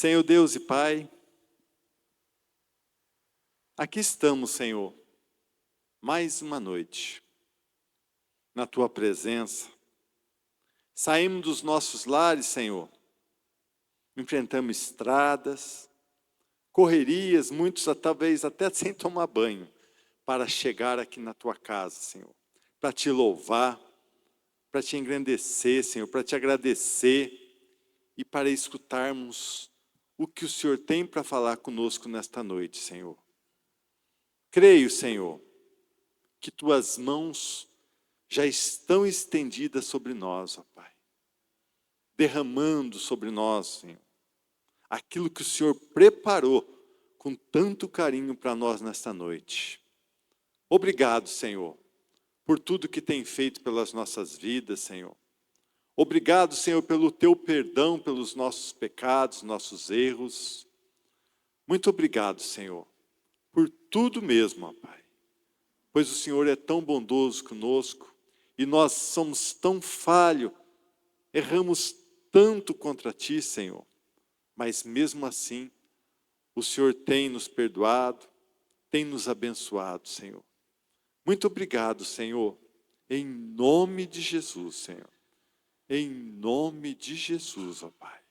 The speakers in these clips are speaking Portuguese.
Senhor Deus e Pai, aqui estamos, Senhor, mais uma noite, na Tua presença. Saímos dos nossos lares, Senhor, enfrentamos estradas, correrias, muitos talvez até sem tomar banho, para chegar aqui na Tua casa, Senhor, para Te louvar, para Te engrandecer, Senhor, para Te agradecer e para escutarmos o que o Senhor tem para falar conosco nesta noite, Senhor. Creio, Senhor, que Tuas mãos já estão estendidas sobre nós, ó Pai, derramando sobre nós, Senhor, aquilo que o Senhor preparou com tanto carinho para nós nesta noite. Obrigado, Senhor, por tudo que tem feito pelas nossas vidas, Senhor. Obrigado, Senhor, pelo Teu perdão, pelos nossos pecados, nossos erros. Muito obrigado, Senhor, por tudo mesmo, ó Pai. Pois o Senhor é tão bondoso conosco e nós somos tão falhos, erramos tanto contra Ti, Senhor. Mas mesmo assim, o Senhor tem nos perdoado, tem nos abençoado, Senhor. Muito obrigado, Senhor, em nome de Jesus, Senhor. Em nome de Jesus, ó Pai.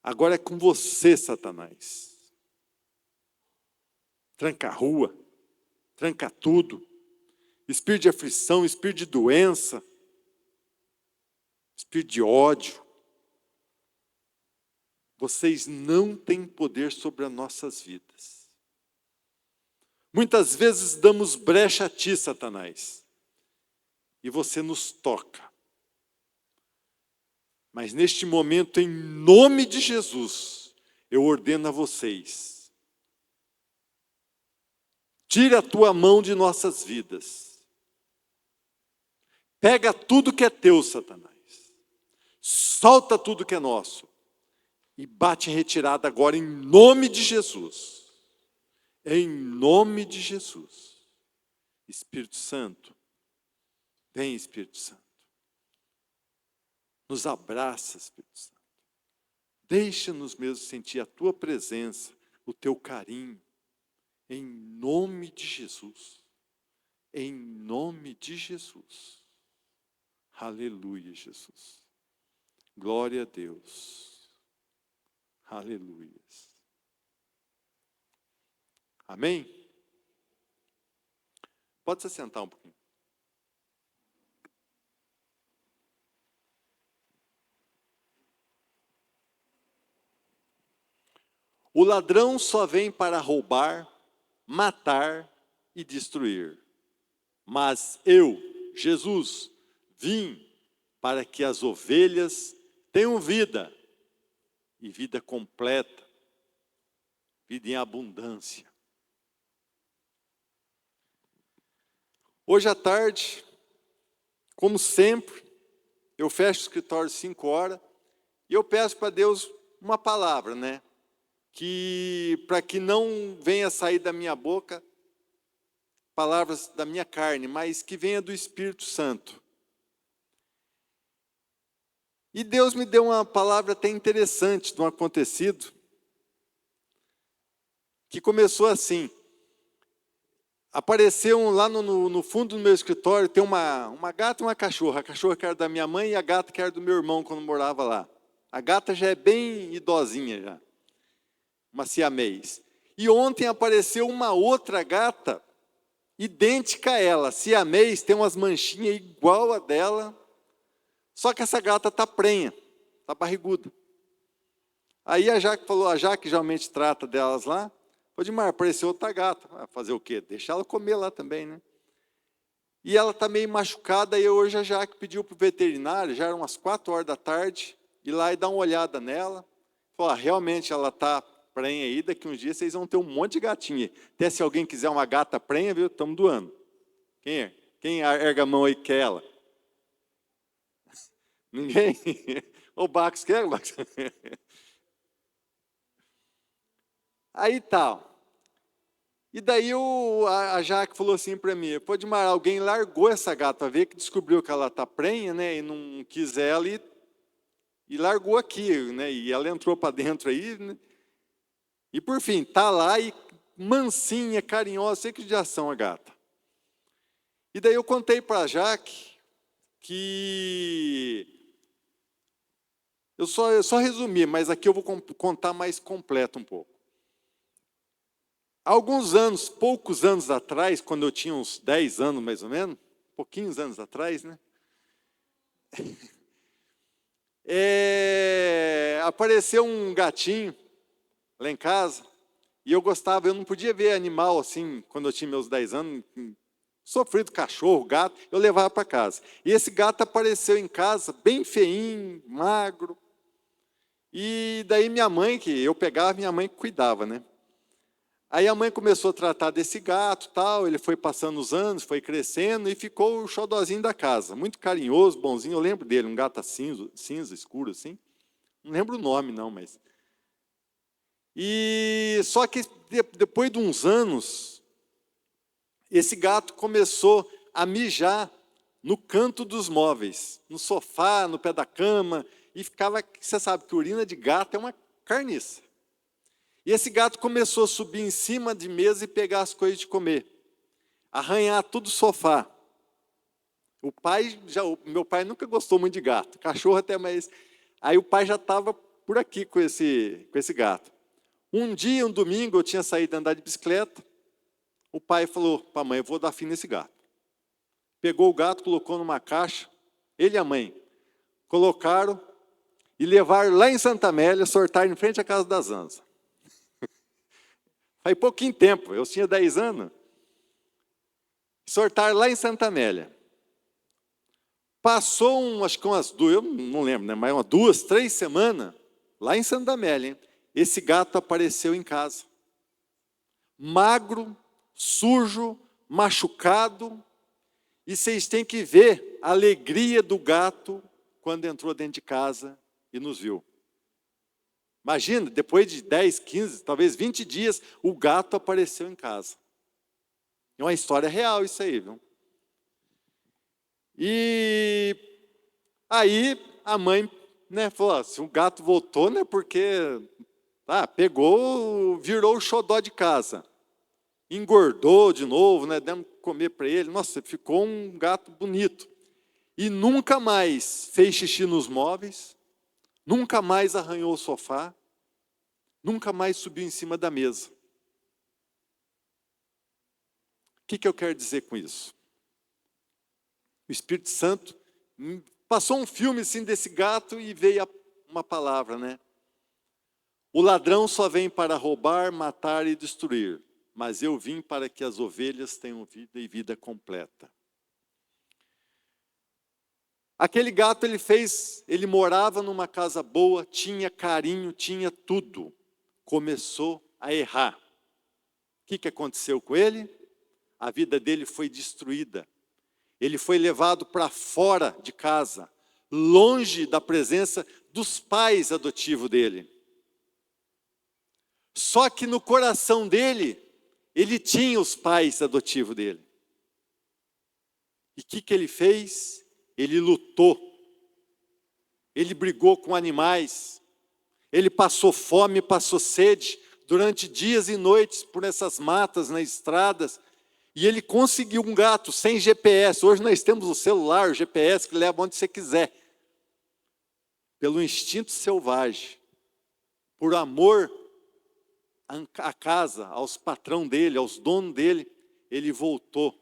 Agora é com você, Satanás. Tranca a rua, tranca tudo. Espírito de aflição, espírito de doença, espírito de ódio. Vocês não têm poder sobre as nossas vidas. Muitas vezes damos brecha a Ti, Satanás, e você nos toca. Mas neste momento, em nome de Jesus, eu ordeno a vocês, tira a Tua mão de nossas vidas. Pega tudo que é Teu, Satanás. Solta tudo que é nosso. E bate em retirada agora em nome de Jesus. Em nome de Jesus. Espírito Santo, vem, Espírito Santo. Nos abraça, Espírito Santo. Deixa-nos mesmo sentir a Tua presença, o Teu carinho. Em nome de Jesus. Em nome de Jesus. Aleluia, Jesus. Glória a Deus. Aleluia. Amém? Pode se sentar um pouquinho. O ladrão só vem para roubar, matar e destruir. Mas eu, Jesus, vim para que as ovelhas tenham vida, e vida completa, vida em abundância. Hoje à tarde, como sempre, eu fecho o escritório às 5 horas, e eu peço para Deus uma palavra, né? Para que não venha sair da minha boca palavras da minha carne, mas que venha do Espírito Santo. E Deus me deu uma palavra até interessante de um acontecido, que começou assim. Apareceu lá no fundo do meu escritório, tem uma gata e uma cachorra. A cachorra que era da minha mãe e a gata que era do meu irmão quando morava lá. A gata já é bem idosinha já. Uma siamês. E ontem apareceu uma outra gata, idêntica a ela. Siamês, tem umas manchinhas igual a dela, só que essa gata está prenha, está barriguda. Aí a Jaque geralmente trata delas lá, falou, Edmar, apareceu outra gata. Ah, fazer o quê? Deixar ela comer lá também, né? E ela está meio machucada, e hoje a Jaque pediu para o veterinário, já eram umas 4 horas da tarde, ir lá e dar uma olhada nela. Falou, realmente ela está prenha aí, daqui uns dias vocês vão ter um monte de gatinha. Até se alguém quiser uma gata prenha, viu, estamos doando. Quem é? Quem erga a mão aí que quer ela? Ninguém? O Bax quer? O Bax? Aí tal. E daí a Jaque falou assim para mim, pô, Edmar, alguém largou essa gata, ver que descobriu que ela está prenha, né, e não quis ela, e e largou aqui, né? E ela entrou para dentro aí, né? E por fim, tá lá e mansinha, carinhosa, sei que de ação a gata. E daí eu contei para a Jaque que eu só resumi, mas aqui eu vou contar mais completo um pouco. Há alguns anos, poucos anos atrás, quando eu tinha uns 10 anos mais ou menos, pouquinhos anos atrás, né? Apareceu um gatinho lá em casa, e eu não podia ver animal assim, quando eu tinha meus 10 anos, sofrido cachorro, gato, eu levava para casa. E esse gato apareceu em casa, bem feinho, magro, e daí minha mãe, que eu pegava, minha mãe que cuidava, né? Aí a mãe começou a tratar desse gato, tal, ele foi passando os anos, foi crescendo e ficou o xodózinho da casa, muito carinhoso, bonzinho, eu lembro dele, um gato cinza escuro assim, não lembro o nome não, mas... E só que depois de uns anos, esse gato começou a mijar no canto dos móveis, no sofá, no pé da cama, e ficava, você sabe que urina de gato é uma carniça. E esse gato começou a subir em cima de mesa e pegar as coisas de comer, arranhar tudo o sofá. Meu pai nunca gostou muito de gato, cachorro até mais. Aí o pai já estava por aqui com esse gato. Um dia, um domingo, eu tinha saído a andar de bicicleta, o pai falou para a mãe, eu vou dar fim nesse gato. Pegou o gato, colocou numa caixa, ele e a mãe colocaram e levaram lá em Santa Amélia, sortaram em frente à casa das Anzas. Faz pouquinho tempo, eu tinha 10 anos. Sortaram lá em Santa Amélia. Passou, acho que umas duas, eu não lembro, né, mas umas 2, 3 semanas, lá em Santa Amélia, hein, esse gato apareceu em casa. Magro, sujo, machucado. E vocês têm que ver a alegria do gato quando entrou dentro de casa e nos viu. Imagina, depois de 10, 15, talvez 20 dias, o gato apareceu em casa. É uma história real isso aí, viu? E aí a mãe, né, falou, se o gato voltou, né, porque pegou, virou o xodó de casa. Engordou de novo, né, demos comer para ele. Nossa, ficou um gato bonito. E nunca mais fez xixi nos móveis, nunca mais arranhou o sofá, nunca mais subiu em cima da mesa. O que eu quero dizer com isso? O Espírito Santo passou um filme assim desse gato e veio uma palavra, né? O ladrão só vem para roubar, matar e destruir, mas eu vim para que as ovelhas tenham vida e vida completa. Aquele gato ele morava numa casa boa, tinha carinho, tinha tudo. Começou a errar. O que aconteceu com ele? A vida dele foi destruída. Ele foi levado para fora de casa, longe da presença dos pais adotivos dele. Só que no coração dele, ele tinha os pais adotivos dele. E o que ele fez? Ele lutou. Ele brigou com animais. Ele passou fome, passou sede, durante dias e noites por essas matas, nas estradas. E ele conseguiu um gato sem GPS. Hoje nós temos o celular, o GPS que leva onde você quiser. Pelo instinto selvagem, por amor à casa, aos patrão dele, aos donos dele, ele voltou.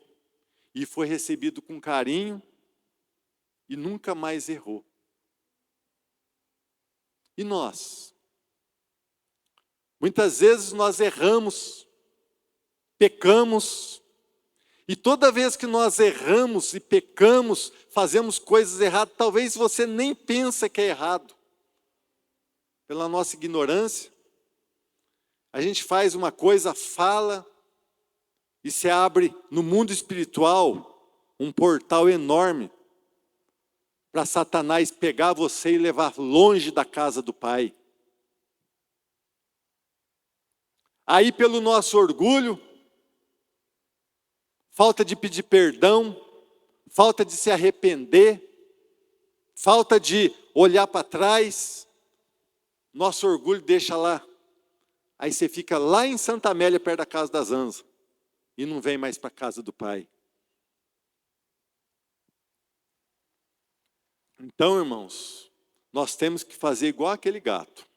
E foi recebido com carinho e nunca mais errou. E nós? Muitas vezes nós erramos, pecamos, e toda vez que nós erramos e pecamos, fazemos coisas erradas, talvez você nem pensa que é errado. Pela nossa ignorância, a gente faz uma coisa, fala, e se abre no mundo espiritual um portal enorme para Satanás pegar você e levar longe da casa do Pai. Aí pelo nosso orgulho, falta de pedir perdão, falta de se arrepender, falta de olhar para trás, nosso orgulho deixa lá. Aí você fica lá em Santa Amélia, perto da casa das Anzas, e não vem mais para a casa do Pai. Então, irmãos, nós temos que fazer igual aquele gato.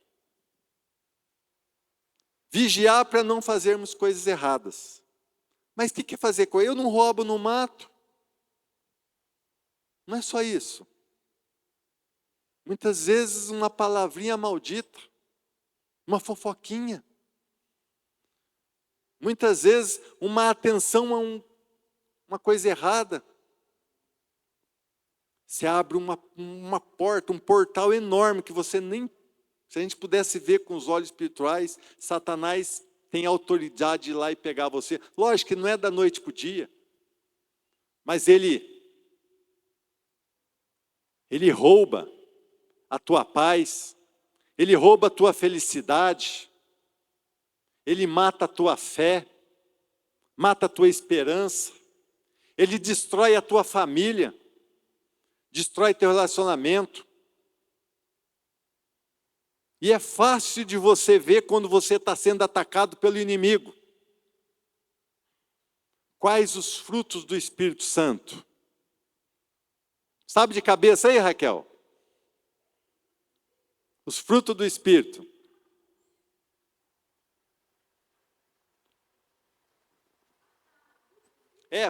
Vigiar para não fazermos coisas erradas. Mas o que é fazer coisa? Eu não roubo, não mato. Não é só isso. Muitas vezes uma palavrinha maldita, uma fofoquinha. Muitas vezes uma atenção a uma coisa errada. Se abre uma porta, um portal enorme que você nem... Se a gente pudesse ver com os olhos espirituais, Satanás tem autoridade de ir lá e pegar você. Lógico que não é da noite para o dia, mas ele rouba a tua paz, ele rouba a tua felicidade, ele mata a tua fé, mata a tua esperança, ele destrói a tua família, destrói teu relacionamento. E é fácil de você ver quando você está sendo atacado pelo inimigo. Quais os frutos do Espírito Santo? Sabe de cabeça aí, Raquel? Os frutos do Espírito.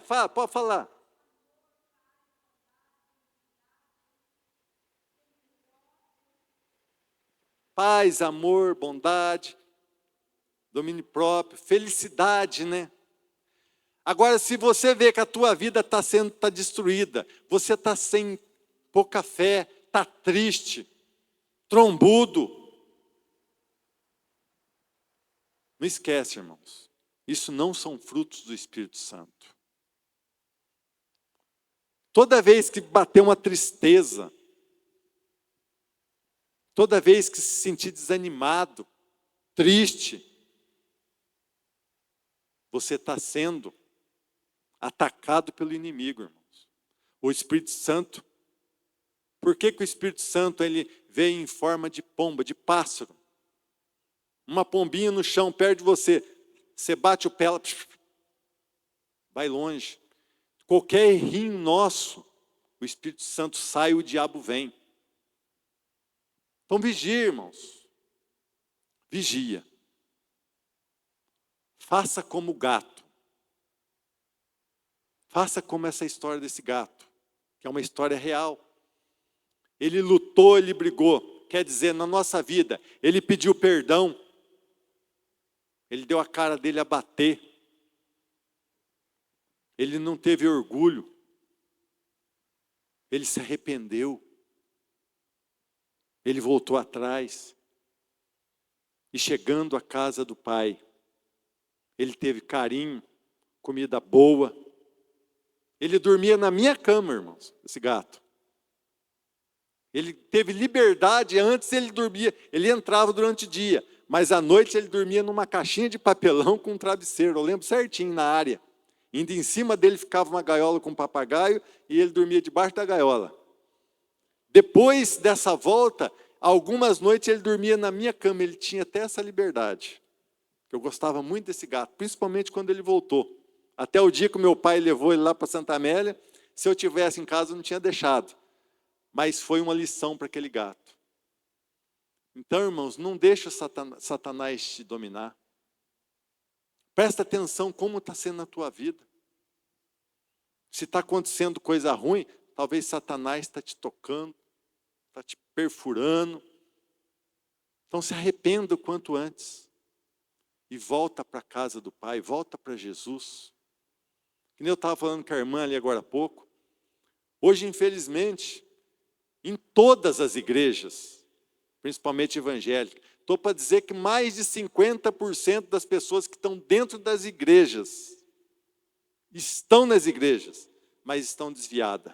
Fala, pode falar. Paz, amor, bondade, domínio próprio, felicidade, né? Agora, se você vê que a tua vida está destruída, você está sem pouca fé, está triste, trombudo, não esquece, irmãos, isso não são frutos do Espírito Santo. Toda vez que bater uma tristeza, toda vez que se sentir desanimado, triste, você está sendo atacado pelo inimigo, irmãos. O Espírito Santo, por que o Espírito Santo ele vem em forma de pomba, de pássaro? Uma pombinha no chão perto de você, você bate o pé, ela vai longe. Qualquer errinho nosso, o Espírito Santo sai, o diabo vem. Então vigia, irmãos. Vigia. Faça como o gato. Faça como essa história desse gato, que é uma história real. Ele lutou, ele brigou. Quer dizer, na nossa vida, ele pediu perdão. Ele deu a cara dele a bater. Ele não teve orgulho. Ele se arrependeu. Ele voltou atrás. E chegando à casa do Pai, ele teve carinho, comida boa. Ele dormia na minha cama, irmãos, esse gato. Ele teve liberdade, antes ele dormia, ele entrava durante o dia, mas à noite ele dormia numa caixinha de papelão com um travesseiro, eu lembro certinho, na área. Ainda em cima dele ficava uma gaiola com um papagaio e ele dormia debaixo da gaiola. Depois dessa volta, algumas noites ele dormia na minha cama, ele tinha até essa liberdade. Eu gostava muito desse gato, principalmente quando ele voltou. Até o dia que o meu pai levou ele lá para Santa Amélia, se eu tivesse em casa eu não tinha deixado. Mas foi uma lição para aquele gato. Então, irmãos, não deixa Satanás te dominar. Presta atenção como está sendo a tua vida. Se está acontecendo coisa ruim, talvez Satanás está te tocando, está te perfurando. Então se arrependa o quanto antes. E volta para a casa do Pai, volta para Jesus. Que nem eu estava falando com a irmã ali agora há pouco. Hoje, infelizmente, em todas as igrejas, principalmente evangélicas, estou para dizer que mais de 50% das pessoas que estão dentro das igrejas, estão nas igrejas, mas estão desviadas.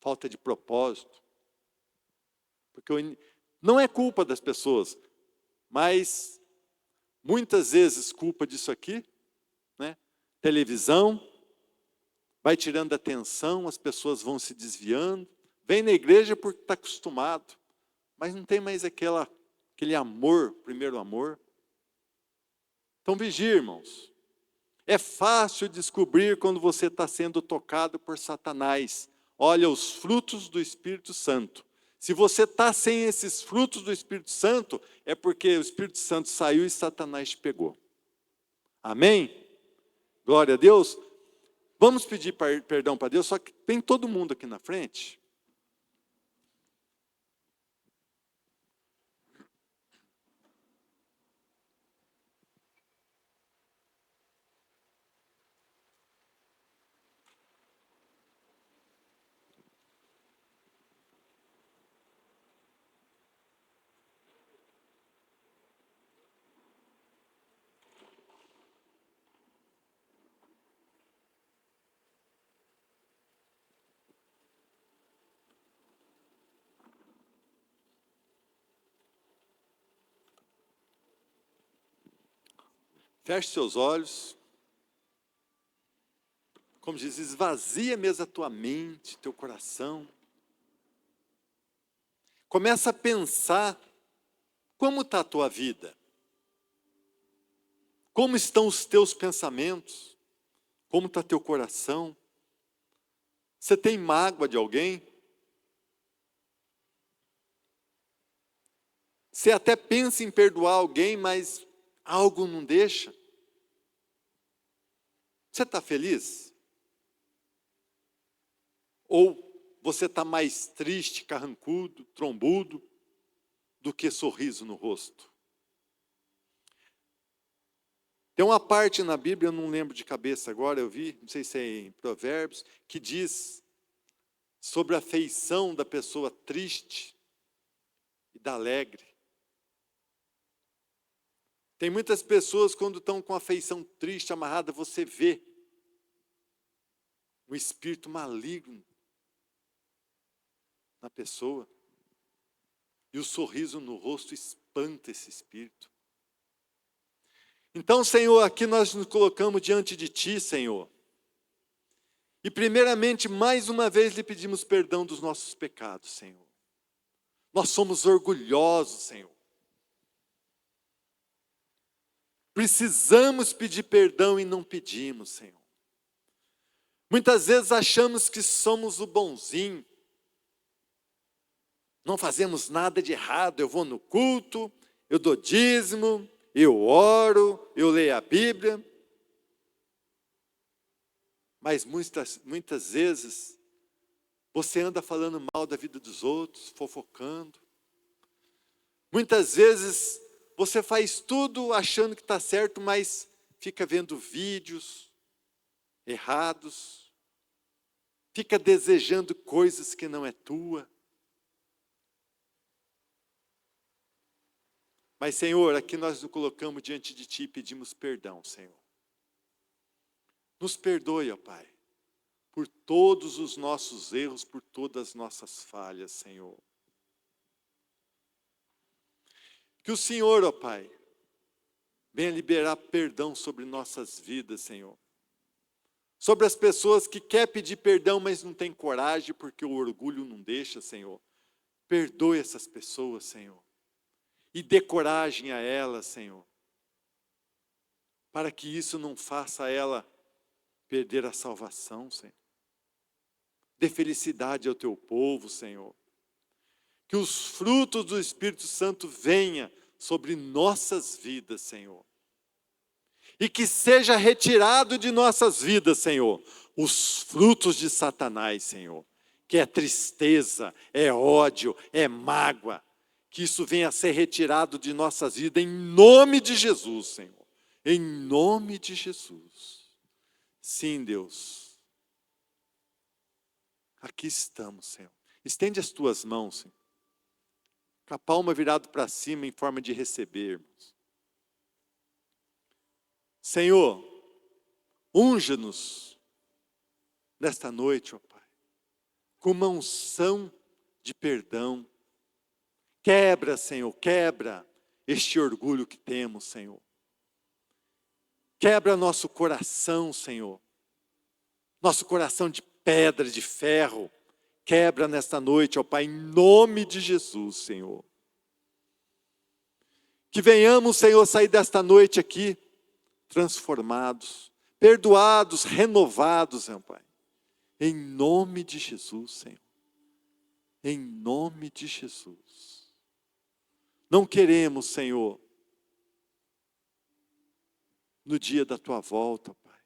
Falta de propósito. Porque não é culpa das pessoas, mas muitas vezes culpa disso aqui, né? Televisão, vai tirando a atenção, as pessoas vão se desviando, vem na igreja porque está acostumado, mas não tem mais aquele amor, primeiro amor. Então vigie, irmãos. É fácil descobrir quando você está sendo tocado por Satanás. Olha os frutos do Espírito Santo. Se você está sem esses frutos do Espírito Santo, é porque o Espírito Santo saiu e Satanás te pegou. Amém? Glória a Deus. Vamos pedir perdão para Deus, só que tem todo mundo aqui na frente. Feche seus olhos. Como diz, esvazia mesmo a tua mente, teu coração. Começa a pensar como está a tua vida. Como estão os teus pensamentos? Como está teu coração? Você tem mágoa de alguém? Você até pensa em perdoar alguém, mas algo não deixa? Você está feliz? Ou você está mais triste, carrancudo, trombudo, do que sorriso no rosto? Tem uma parte na Bíblia, eu não lembro de cabeça agora, eu vi, não sei se é em Provérbios, que diz sobre a feição da pessoa triste e da alegre. Tem muitas pessoas, quando estão com a feição triste, amarrada, você vê um espírito maligno na pessoa. E o sorriso no rosto espanta esse espírito. Então, Senhor, aqui nós nos colocamos diante de Ti, Senhor. E primeiramente, mais uma vez, lhe pedimos perdão dos nossos pecados, Senhor. Nós somos orgulhosos, Senhor. Precisamos pedir perdão e não pedimos, Senhor. Muitas vezes achamos que somos o bonzinho. Não fazemos nada de errado. Eu vou no culto, eu dou dízimo, eu oro, eu leio a Bíblia. Mas muitas vezes você anda falando mal da vida dos outros, fofocando. Muitas vezes você faz tudo achando que está certo, mas fica vendo vídeos errados, fica desejando coisas que não é tua. Mas, Senhor, aqui nós nos colocamos diante de Ti e pedimos perdão, Senhor. Nos perdoe, ó Pai, por todos os nossos erros, por todas as nossas falhas, Senhor. Que o Senhor, ó Pai, venha liberar perdão sobre nossas vidas, Senhor. Sobre as pessoas que querem pedir perdão, mas não tem coragem, porque o orgulho não deixa, Senhor. Perdoe essas pessoas, Senhor. E dê coragem a ela, Senhor, para que isso não faça ela perder a salvação, Senhor. Dê felicidade ao teu povo, Senhor. Que os frutos do Espírito Santo venham sobre nossas vidas, Senhor. E que seja retirado de nossas vidas, Senhor, os frutos de Satanás, Senhor. Que é tristeza, é ódio, é mágoa. Que isso venha a ser retirado de nossas vidas, em nome de Jesus, Senhor. Em nome de Jesus. Sim, Deus. Aqui estamos, Senhor. Estende as tuas mãos, Senhor. Com a palma virada para cima, em forma de recebermos. Senhor, unja-nos nesta noite, ó Pai, com uma unção de perdão. Quebra, Senhor, quebra este orgulho que temos, Senhor. Quebra nosso coração, Senhor. Nosso coração de pedra, de ferro, quebra nesta noite, ó Pai, em nome de Jesus, Senhor. Que venhamos, Senhor, sair desta noite aqui, transformados, perdoados, renovados, ó Pai. Em nome de Jesus, Senhor. Em nome de Jesus. Não queremos, Senhor, no dia da Tua volta, Pai,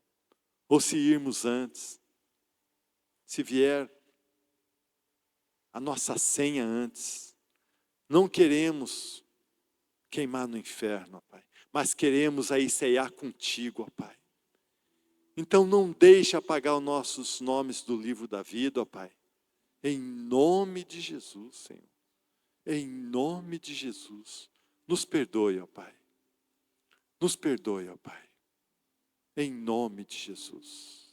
ou se irmos antes, se vier a nossa senha antes, não queremos queimar no inferno, ó Pai, mas queremos aí ceiar contigo, ó Pai. Então não deixe apagar os nossos nomes do livro da vida, ó Pai. Em nome de Jesus, Senhor. Em nome de Jesus. Nos perdoe, ó Pai. Nos perdoe, ó Pai. Em nome de Jesus.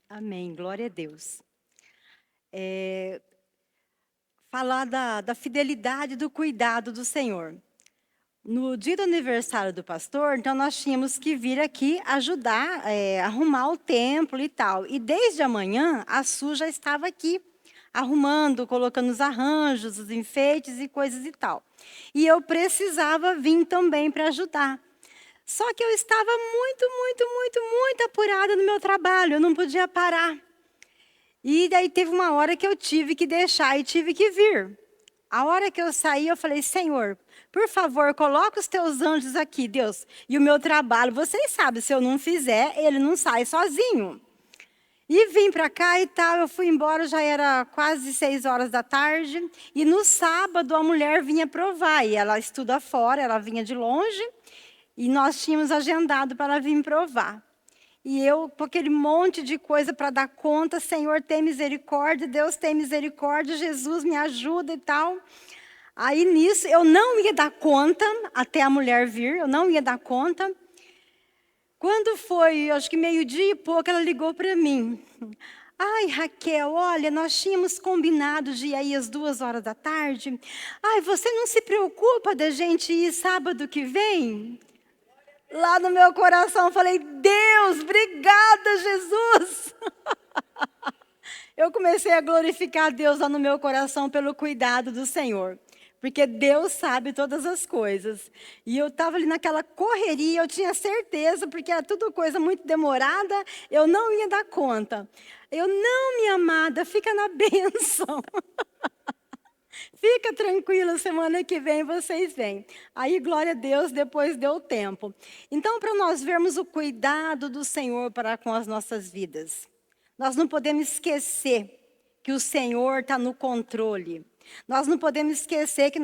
Amém, glória a Deus. Falar da fidelidade, do cuidado do Senhor. No dia do aniversário do pastor, então nós tínhamos que vir aqui ajudar, arrumar o templo e tal. E desde amanhã, a Su já estava aqui, arrumando, colocando os arranjos, os enfeites e coisas e tal. E eu precisava vir também para ajudar. Só que eu estava muito apurada no meu trabalho, eu não podia parar. E daí teve uma hora que eu tive que deixar e tive que vir. A hora que eu saí, eu falei, Senhor, por favor, coloca os teus anjos aqui, Deus. E o meu trabalho, vocês sabem, se eu não fizer, ele não sai sozinho. E vim para cá e tal, eu fui embora, já era quase 6 horas da tarde. E no sábado, a mulher vinha provar. E ela estuda fora, ela vinha de longe. E nós tínhamos agendado para ela vir provar. E eu, com aquele monte de coisa para dar conta, Senhor, tem misericórdia, Deus tem misericórdia, Jesus me ajuda e tal. Aí nisso, eu não ia dar conta, até a mulher vir, eu não ia dar conta. Quando foi, acho que 12:00 e pouco, ela ligou para mim. Ai, Raquel, olha, nós tínhamos combinado de ir aí às 2 horas da tarde. Ai, você não se preocupa da gente ir sábado que vem? Lá no meu coração, eu falei, Deus, obrigada, Jesus. Eu comecei a glorificar a Deus lá no meu coração pelo cuidado do Senhor. Porque Deus sabe todas as coisas. E eu estava ali naquela correria, eu tinha certeza, porque era tudo coisa muito demorada, eu não ia dar conta. Eu, não, minha amada, fica na bênção. Fica tranquila, semana que vem vocês vêm. Aí, glória a Deus, depois deu tempo. Então, para nós vermos o cuidado do Senhor para com as nossas vidas, nós não podemos esquecer que o Senhor está no controle. Nós não podemos esquecer que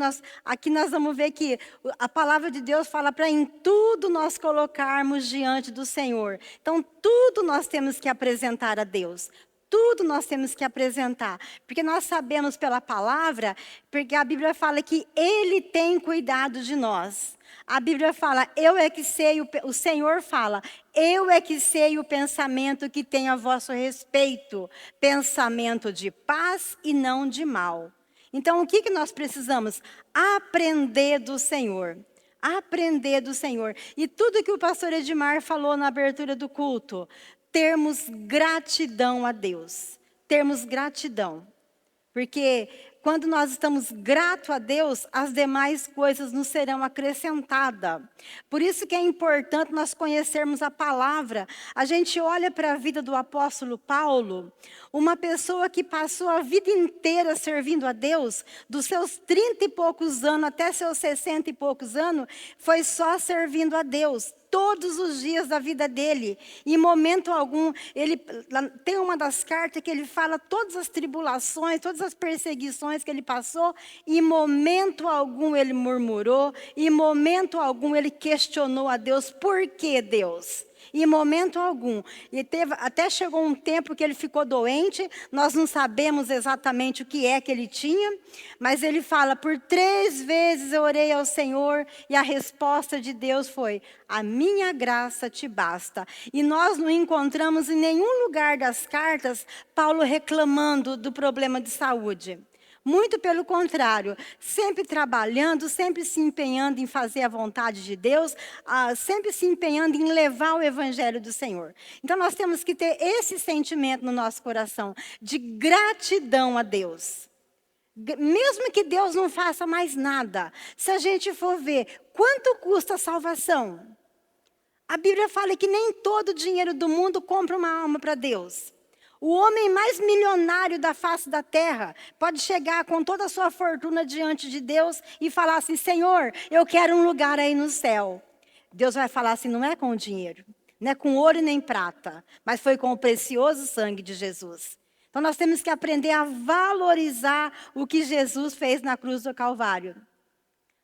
aqui nós vamos ver que a palavra de Deus fala para em tudo nós colocarmos diante do Senhor. Então, tudo nós temos que apresentar a Deus. Tudo nós temos que apresentar, porque nós sabemos pela palavra, porque a Bíblia fala que Ele tem cuidado de nós. A Bíblia fala, eu é que sei, o Senhor fala, eu é que sei o pensamento que tem a vosso respeito, pensamento de paz e não de mal. Então, o que nós precisamos? Aprender do Senhor. Aprender do Senhor. E tudo que o pastor Edmar falou na abertura do culto, termos gratidão a Deus. Termos gratidão. Porque quando nós estamos gratos a Deus, as demais coisas nos serão acrescentadas. Por isso que é importante nós conhecermos a palavra. A gente olha para a vida do apóstolo Paulo, uma pessoa que passou a vida inteira servindo a Deus, dos seus 30 e poucos anos até seus 60 e poucos anos, foi só servindo a Deus. Todos os dias da vida dele, em momento algum, ele tem uma das cartas que ele fala todas as tribulações, todas as perseguições que ele passou, em momento algum ele murmurou, em momento algum ele questionou a Deus, por que Deus? Em momento algum. E até chegou um tempo que ele ficou doente, nós não sabemos exatamente o que é que ele tinha, mas ele fala, por 3 vezes eu orei ao Senhor, e a resposta de Deus foi, a minha graça te basta. E nós não encontramos em nenhum lugar das cartas, Paulo reclamando do problema de saúde. Muito pelo contrário, sempre trabalhando, sempre se empenhando em fazer a vontade de Deus, sempre se empenhando em levar o evangelho do Senhor. Então nós temos que ter esse sentimento no nosso coração, de gratidão a Deus. Mesmo que Deus não faça mais nada, se a gente for ver quanto custa a salvação, a Bíblia fala que nem todo o dinheiro do mundo compra uma alma para Deus. O homem mais milionário da face da terra pode chegar com toda a sua fortuna diante de Deus e falar assim: Senhor, eu quero um lugar aí no céu. Deus vai falar assim: não é com o dinheiro, não é com ouro e nem prata, mas foi com o precioso sangue de Jesus. Então nós temos que aprender a valorizar o que Jesus fez na cruz do Calvário.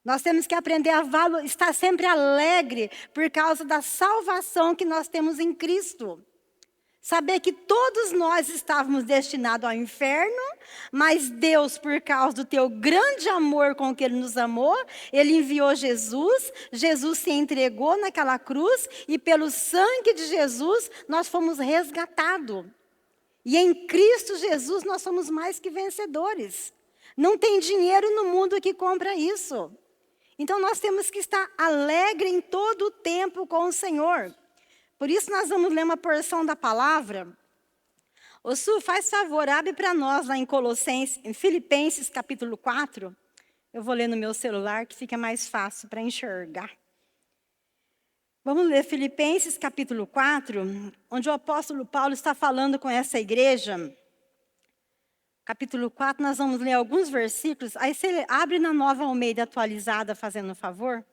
Nós temos que aprender a estar sempre alegre por causa da salvação que nós temos em Cristo. Saber que todos nós estávamos destinados ao inferno, mas Deus, por causa do teu grande amor com que Ele nos amou, Ele enviou Jesus, Jesus se entregou naquela cruz e pelo sangue de Jesus nós fomos resgatados. E em Cristo Jesus nós somos mais que vencedores. Não tem dinheiro no mundo que compra isso. Então nós temos que estar alegre em todo o tempo com o Senhor. Por isso nós vamos ler uma porção da palavra. Ô Su, faz favor, abre para nós lá em Filipenses capítulo 4. Eu vou ler no meu celular que fica mais fácil para enxergar. Vamos ler Filipenses capítulo 4, onde o apóstolo Paulo está falando com essa igreja. Capítulo 4, nós vamos ler alguns versículos. Aí você abre na Nova Almeida atualizada, fazendo um favor.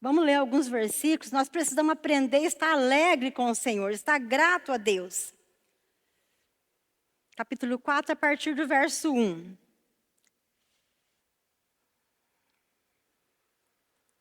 Vamos ler alguns versículos. Nós precisamos aprender a estar alegre com o Senhor, estar grato a Deus. Capítulo 4, a partir do verso 1.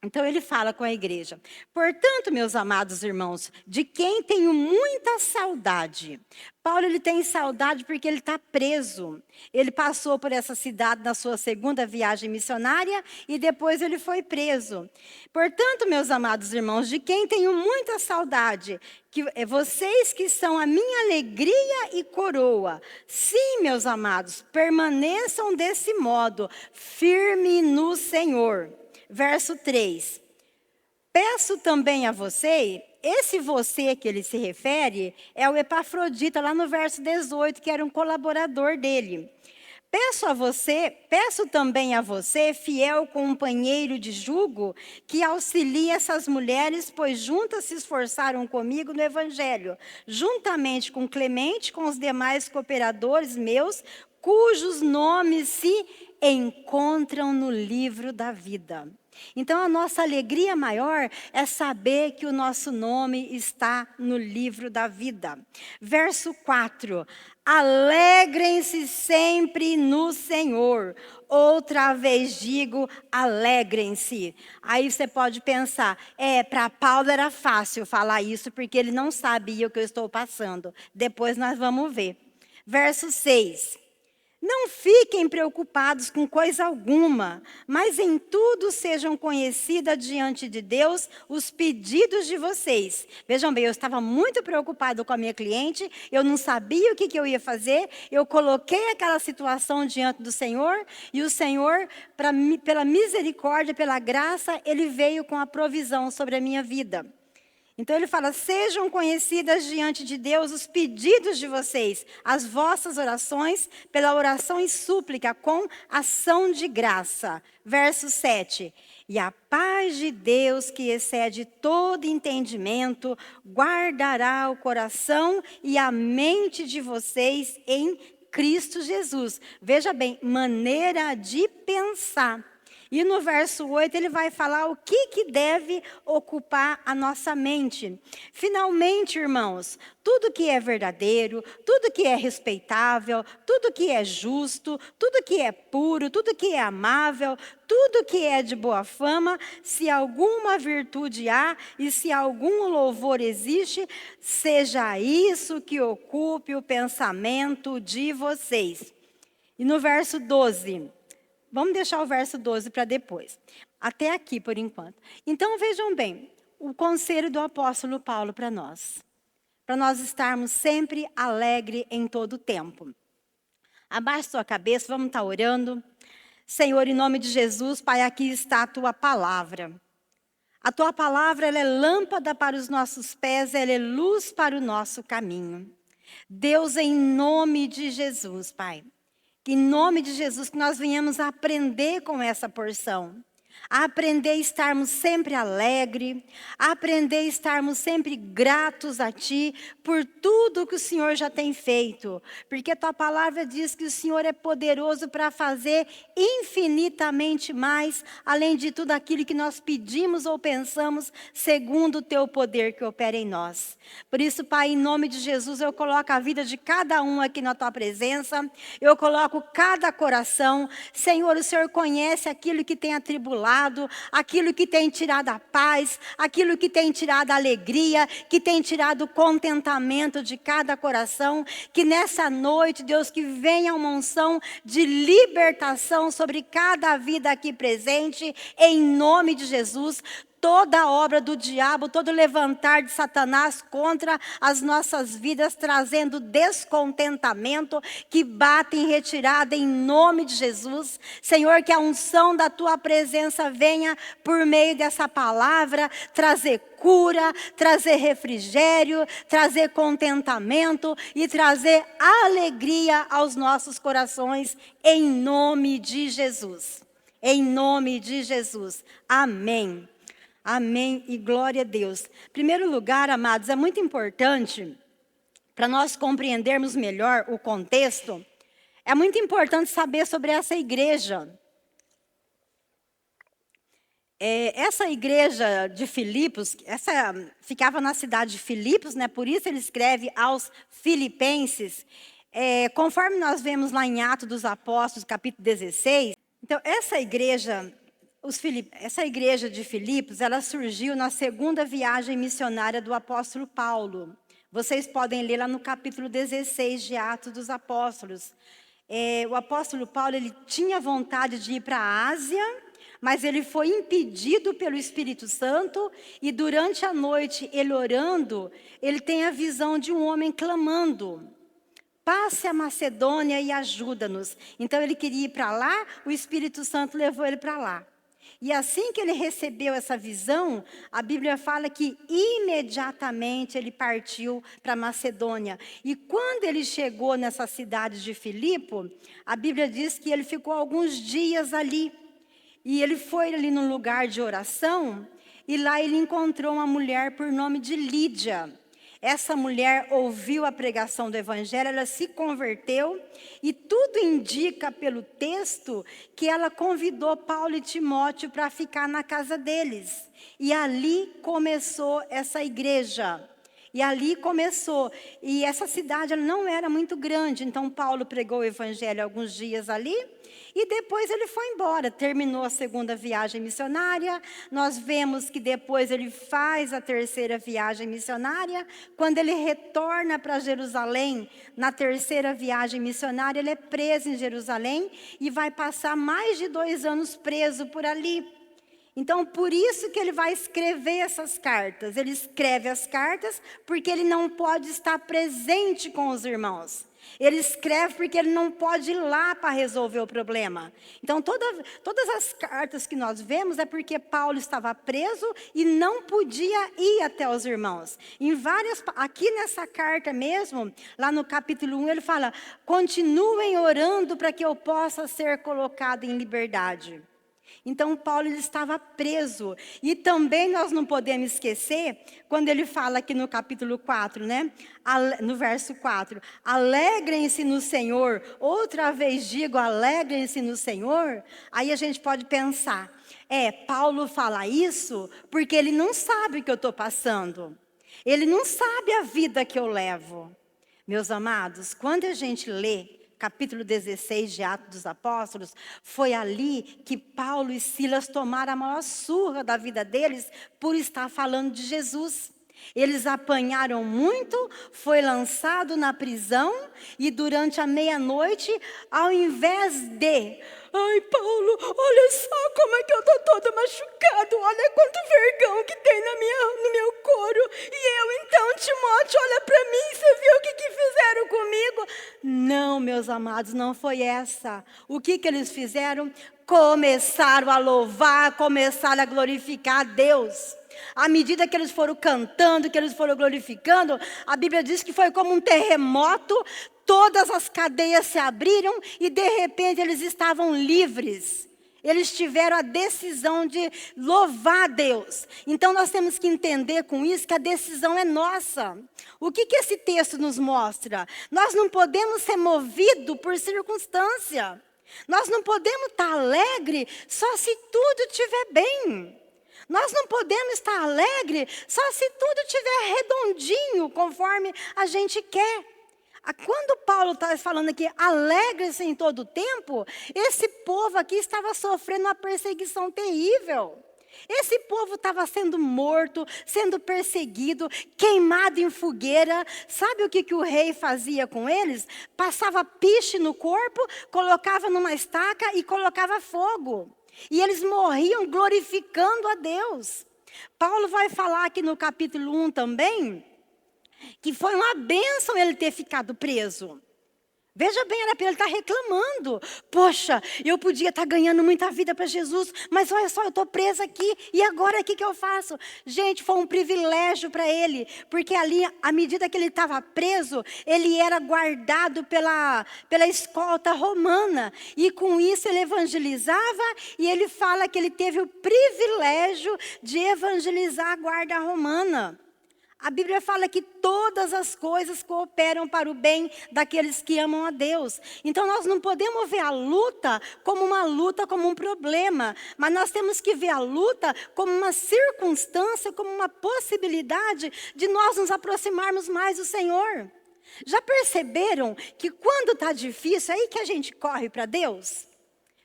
Então ele fala com a igreja: portanto, meus amados irmãos, de quem tenho muita saudade. Paulo ele tem saudade porque ele está preso. Ele passou por essa cidade na sua segunda viagem missionária e depois ele foi preso. Portanto, meus amados irmãos, de quem tenho muita saudade, que vocês que são a minha alegria e coroa. Sim, meus amados, permaneçam desse modo, firme no Senhor. Verso 3. Peço também a você, esse você que ele se refere, é o Epafrodita, lá no verso 18, que era um colaborador dele. Peço também a você, fiel companheiro de jugo, que auxilie essas mulheres, pois juntas se esforçaram comigo no Evangelho, juntamente com Clemente, com os demais cooperadores meus, cujos nomes se encontram no livro da vida. Então, a nossa alegria maior é saber que o nosso nome está no livro da vida. Verso 4. Alegrem-se sempre no Senhor. Outra vez digo, alegrem-se. Aí você pode pensar, para Paulo era fácil falar isso, porque ele não sabia o que eu estou passando. Depois nós vamos ver. Verso 6. Não fiquem preocupados com coisa alguma, mas em tudo sejam conhecidas diante de Deus os pedidos de vocês. Vejam bem, eu estava muito preocupado com a minha cliente, eu não sabia o que eu ia fazer, eu coloquei aquela situação diante do Senhor, e o Senhor, pela misericórdia, pela graça, Ele veio com a provisão sobre a minha vida. Então ele fala, sejam conhecidas diante de Deus os pedidos de vocês, as vossas orações, pela oração e súplica, com ação de graça. Verso 7. E a paz de Deus, que excede todo entendimento, guardará o coração e a mente de vocês em Cristo Jesus. Veja bem, maneira de pensar. E no verso 8 ele vai falar o que deve ocupar a nossa mente. Finalmente, irmãos, tudo que é verdadeiro, tudo que é respeitável, tudo que é justo, tudo que é puro, tudo que é amável, tudo que é de boa fama, se alguma virtude há e se algum louvor existe, seja isso que ocupe o pensamento de vocês. E no verso 12... Vamos deixar o verso 12 para depois. Até aqui, por enquanto. Então, vejam bem, o conselho do apóstolo Paulo para nós. Para nós estarmos sempre alegres em todo o tempo. Abaixe sua cabeça, vamos estar orando. Senhor, em nome de Jesus, Pai, aqui está a Tua palavra. A Tua palavra, ela é lâmpada para os nossos pés, ela é luz para o nosso caminho. Deus, em nome de Jesus, Pai, que em nome de Jesus que nós venhamos a aprender com essa porção. A aprender a estarmos sempre alegres, a aprender a estarmos sempre gratos a Ti por tudo que o Senhor já tem feito. Porque a Tua palavra diz que o Senhor é poderoso para fazer infinitamente mais, além de tudo aquilo que nós pedimos ou pensamos, segundo o Teu poder que opera em nós. Por isso, Pai, em nome de Jesus, eu coloco a vida de cada um aqui na Tua presença, eu coloco cada coração. Senhor, o Senhor conhece aquilo que tem atribulado, aquilo que tem tirado a paz, aquilo que tem tirado a alegria, que tem tirado o contentamento de cada coração. Que nessa noite, Deus, que venha uma unção de libertação sobre cada vida aqui presente, em nome de Jesus. Toda obra do diabo, todo levantar de Satanás contra as nossas vidas, trazendo descontentamento, que bate em retirada em nome de Jesus. Senhor, que a unção da Tua presença venha por meio dessa palavra, trazer cura, trazer refrigério, trazer contentamento e trazer alegria aos nossos corações, em nome de Jesus. Em nome de Jesus. Amém. Amém e glória a Deus. Em primeiro lugar, amados, é muito importante, para nós compreendermos melhor o contexto, é muito importante saber sobre essa igreja. Essa igreja de Filipos, essa ficava na cidade de Filipos, né? Por isso ele escreve aos filipenses. Conforme nós vemos lá em Atos dos Apóstolos, capítulo 16, então essa igreja de Filipos, ela surgiu na segunda viagem missionária do apóstolo Paulo. Vocês podem ler lá no capítulo 16 de Atos dos Apóstolos. O apóstolo Paulo, ele tinha vontade de ir para a Ásia, mas ele foi impedido pelo Espírito Santo, e durante a noite, ele orando, ele tem a visão de um homem clamando: passe a Macedônia e ajuda-nos. Então ele queria ir para lá, o Espírito Santo levou ele para lá. E assim que ele recebeu essa visão, a Bíblia fala que imediatamente ele partiu para Macedônia. E quando ele chegou nessa cidade de Filipo, a Bíblia diz que ele ficou alguns dias ali. E ele foi ali num lugar de oração, e lá ele encontrou uma mulher por nome de Lídia. Essa mulher ouviu a pregação do evangelho, ela se converteu, e tudo indica pelo texto que ela convidou Paulo e Timóteo para ficar na casa deles. E ali começou essa igreja. E essa cidade ela não era muito grande, então Paulo pregou o evangelho alguns dias ali, e depois ele foi embora, terminou a segunda viagem missionária. Nós vemos que depois ele faz a terceira viagem missionária. Quando ele retorna para Jerusalém, na terceira viagem missionária, ele é preso em Jerusalém e vai passar mais de 2 anos preso por ali. Então, por isso que ele vai escrever essas cartas. Ele escreve as cartas porque ele não pode estar presente com os irmãos. Ele escreve porque ele não pode ir lá para resolver o problema. Então, todas as cartas que nós vemos é porque Paulo estava preso e não podia ir até os irmãos. Aqui nessa carta mesmo, lá no capítulo 1, ele fala: continuem orando para que eu possa ser colocado em liberdade. Então, Paulo ele estava preso. E também nós não podemos esquecer, quando ele fala aqui no capítulo 4, né? No verso 4. Alegrem-se no Senhor. Outra vez digo, alegrem-se no Senhor. Aí a gente pode pensar, Paulo fala isso porque ele não sabe o que eu estou passando. Ele não sabe a vida que eu levo. Meus amados, quando a gente lê capítulo 16 de Atos dos Apóstolos, foi ali que Paulo e Silas tomaram a maior surra da vida deles por estar falando de Jesus. Eles apanharam muito, foi lançado na prisão, e durante a meia-noite, ao invés de: ai, Paulo, olha só como é que eu estou todo machucado, olha quanto vergão que tem no meu couro. E eu então, Timóteo, olha para mim, você viu o que fizeram comigo? Não, meus amados, não foi essa. O que eles fizeram? Começaram a louvar, começaram a glorificar a Deus. À medida que eles foram cantando, que eles foram glorificando, a Bíblia diz que foi como um terremoto, todas as cadeias se abriram e de repente eles estavam livres. Eles tiveram a decisão de louvar a Deus. Então nós temos que entender com isso que a decisão é nossa. O que esse texto nos mostra? Nós não podemos ser movidos por circunstância. Nós não podemos estar alegre só se tudo estiver bem. Nós não podemos estar alegre só se tudo estiver redondinho, conforme a gente quer. Quando Paulo está falando aqui, alegre-se em todo o tempo, esse povo aqui estava sofrendo uma perseguição terrível. Esse povo estava sendo morto, sendo perseguido, queimado em fogueira. Sabe o que o rei fazia com eles? Passava piche no corpo, colocava numa estaca e colocava fogo. E eles morriam glorificando a Deus. Paulo vai falar aqui no capítulo 1 também, que foi uma bênção ele ter ficado preso. Veja bem, era para ele estar reclamando. Poxa, eu podia estar ganhando muita vida para Jesus, mas olha só, eu estou presa aqui, e agora o que eu faço? Gente, foi um privilégio para ele, porque ali, à medida que ele estava preso, ele era guardado pela escolta romana, e com isso ele evangelizava, e ele fala que ele teve o privilégio de evangelizar a guarda romana. A Bíblia fala que todas as coisas cooperam para o bem daqueles que amam a Deus. Então nós não podemos ver a luta, como um problema. Mas nós temos que ver a luta como uma circunstância, como uma possibilidade de nós nos aproximarmos mais do Senhor. Já perceberam que quando está difícil, é aí que a gente corre para Deus?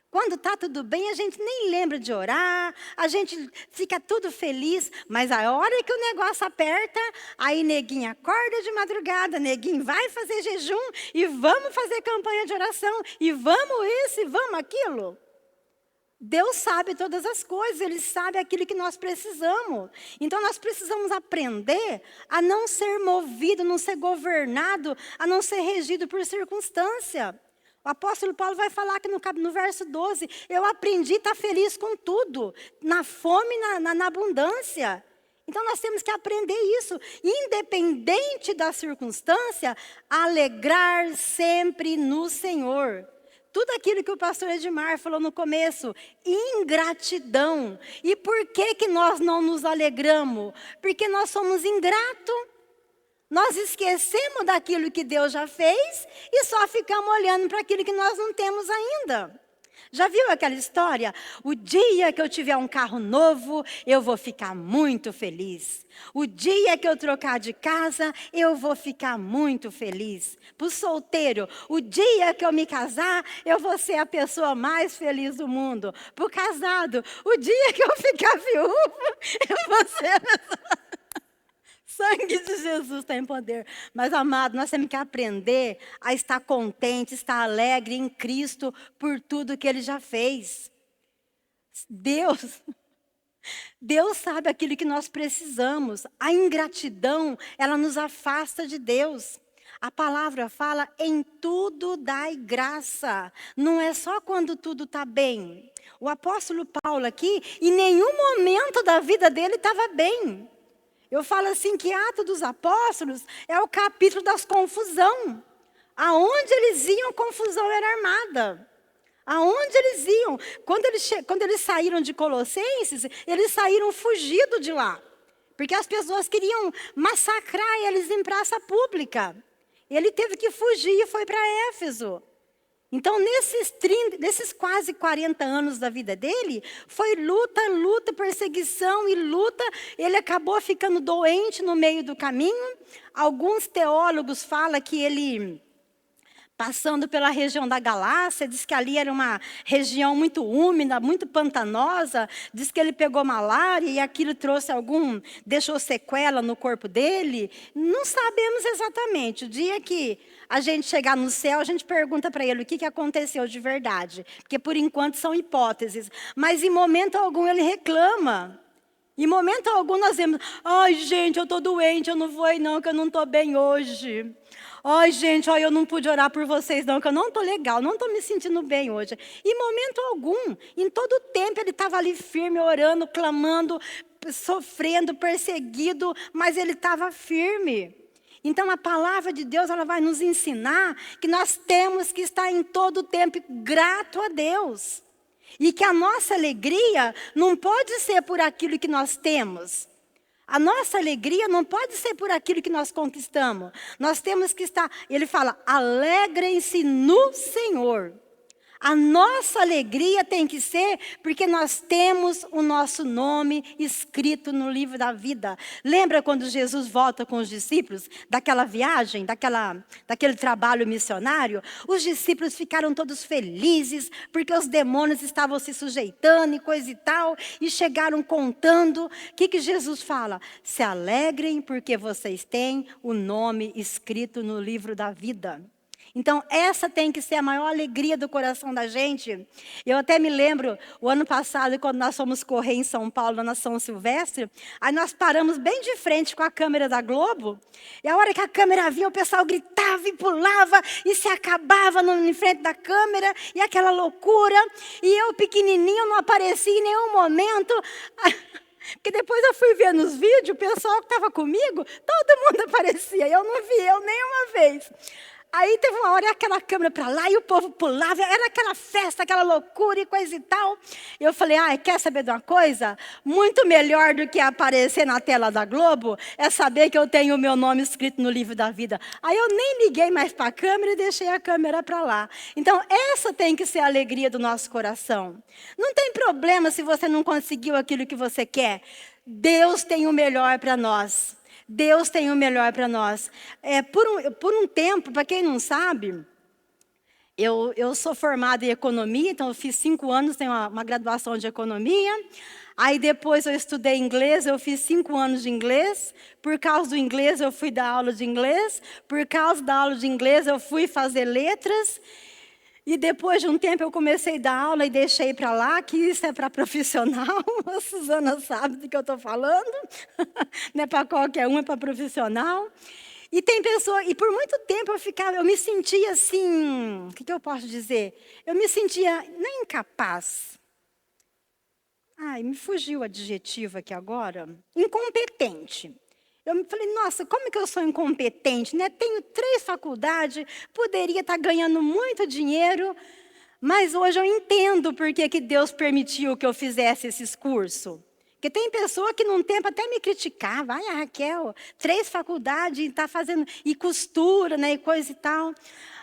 Quando está tudo bem, a gente nem lembra de orar, a gente fica tudo feliz, mas a hora que o negócio aperta, aí neguinho acorda de madrugada, neguinho vai fazer jejum, e vamos fazer campanha de oração, e vamos isso, e vamos aquilo. Deus sabe todas as coisas, Ele sabe aquilo que nós precisamos. Então nós precisamos aprender a não ser movido, não ser governado, a não ser regido por circunstância. O apóstolo Paulo vai falar aqui no verso 12, eu aprendi a estar feliz com tudo, na fome e na abundância. Então nós temos que aprender isso, independente da circunstância, alegrar sempre no Senhor. Tudo aquilo que o pastor Edmar falou no começo, ingratidão. E por que nós não nos alegramos? Porque nós somos ingratos. Nós esquecemos daquilo que Deus já fez e só ficamos olhando para aquilo que nós não temos ainda. Já viu aquela história? O dia que eu tiver um carro novo, eu vou ficar muito feliz. O dia que eu trocar de casa, eu vou ficar muito feliz. Para o solteiro, o dia que eu me casar, eu vou ser a pessoa mais feliz do mundo. Para o casado, o dia que eu ficar viúvo, eu vou ser a pessoa... Sangue de Jesus tem poder. Mas, amado, nós temos que aprender a estar contente, estar alegre em Cristo por tudo que Ele já fez. Deus sabe aquilo que nós precisamos. A ingratidão, ela nos afasta de Deus. A palavra fala, em tudo dai graça. Não é só quando tudo está bem. O apóstolo Paulo aqui, em nenhum momento da vida dele estava bem. Eu falo assim que Atos dos Apóstolos é o capítulo das confusão. Aonde eles iam, confusão era armada. Aonde eles iam? Quando eles saíram de Colossenses, eles saíram fugidos de lá. Porque as pessoas queriam massacrar eles em praça pública. Ele teve que fugir e foi para Éfeso. Então, nesses quase 40 anos da vida dele, foi luta, perseguição e luta. Ele acabou ficando doente no meio do caminho. Alguns teólogos falam que ele, passando pela região da Galácia, diz que ali era uma região muito úmida, muito pantanosa. Diz que ele pegou malária e aquilo deixou sequela no corpo dele. Não sabemos exatamente. O dia que a gente chegar no céu, a gente pergunta para ele o que aconteceu de verdade. Porque por enquanto são hipóteses. Mas em momento algum ele reclama. Em momento algum nós vemos, ai gente, eu estou doente, eu não vou aí não, que eu não estou bem hoje. Ai gente, eu não pude orar por vocês não, que eu não estou legal, não estou me sentindo bem hoje. Em momento algum, em todo o tempo ele estava ali firme, orando, clamando, sofrendo, perseguido, mas ele estava firme. Então a palavra de Deus, ela vai nos ensinar que nós temos que estar em todo o tempo grato a Deus. E que a nossa alegria não pode ser por aquilo que nós temos. A nossa alegria não pode ser por aquilo que nós conquistamos. Nós temos que estar, ele fala, alegrem-se no Senhor. A nossa alegria tem que ser porque nós temos o nosso nome escrito no livro da vida. Lembra quando Jesus volta com os discípulos, daquela viagem, daquele trabalho missionário? Os discípulos ficaram todos felizes, porque os demônios estavam se sujeitando e coisa e tal, e chegaram contando. O que Jesus fala? Se alegrem porque vocês têm o nome escrito no livro da vida. Então, essa tem que ser a maior alegria do coração da gente. Eu até me lembro, o ano passado, quando nós fomos correr em São Paulo, na São Silvestre, aí nós paramos bem de frente com a câmera da Globo, e a hora que a câmera vinha, o pessoal gritava e pulava, e se acabava em frente da câmera, e aquela loucura, e eu pequenininho não apareci em nenhum momento. Porque depois eu fui ver nos vídeos, o pessoal que estava comigo, todo mundo aparecia, eu não vi eu nenhuma vez. Aí teve uma hora, aquela câmera para lá, e o povo pulava, era aquela festa, aquela loucura e coisa e tal. E eu falei, quer saber de uma coisa? Muito melhor do que aparecer na tela da Globo, é saber que eu tenho o meu nome escrito no livro da vida. Aí eu nem liguei mais para a câmera e deixei a câmera para lá. Então, essa tem que ser a alegria do nosso coração. Não tem problema se você não conseguiu aquilo que você quer. Deus tem o melhor para nós. Deus tem o melhor para nós. Por um tempo, para quem não sabe, eu sou formada em economia, então eu fiz 5 anos, tenho uma graduação de economia. Aí depois eu estudei inglês, eu fiz 5 anos de inglês. Por causa do inglês eu fui dar aula de inglês. Por causa da aula de inglês eu fui fazer letras. E depois de um tempo eu comecei a dar aula e deixei para lá, que isso é para profissional. A Suzana sabe do que eu estou falando. Não é para qualquer um, é para profissional. E tem pessoas, e por muito tempo eu me sentia assim, o que eu posso dizer? Eu me sentia nem incapaz. Me fugiu o adjetivo aqui agora. Incompetente. Eu me falei, nossa, como que eu sou incompetente, né? Tenho 3 faculdades, poderia estar ganhando muito dinheiro, mas hoje eu entendo por que Deus permitiu que eu fizesse esses cursos. Porque tem pessoa que num tempo até me criticava, Raquel, 3 faculdades, está fazendo, e costura, né, e coisa e tal.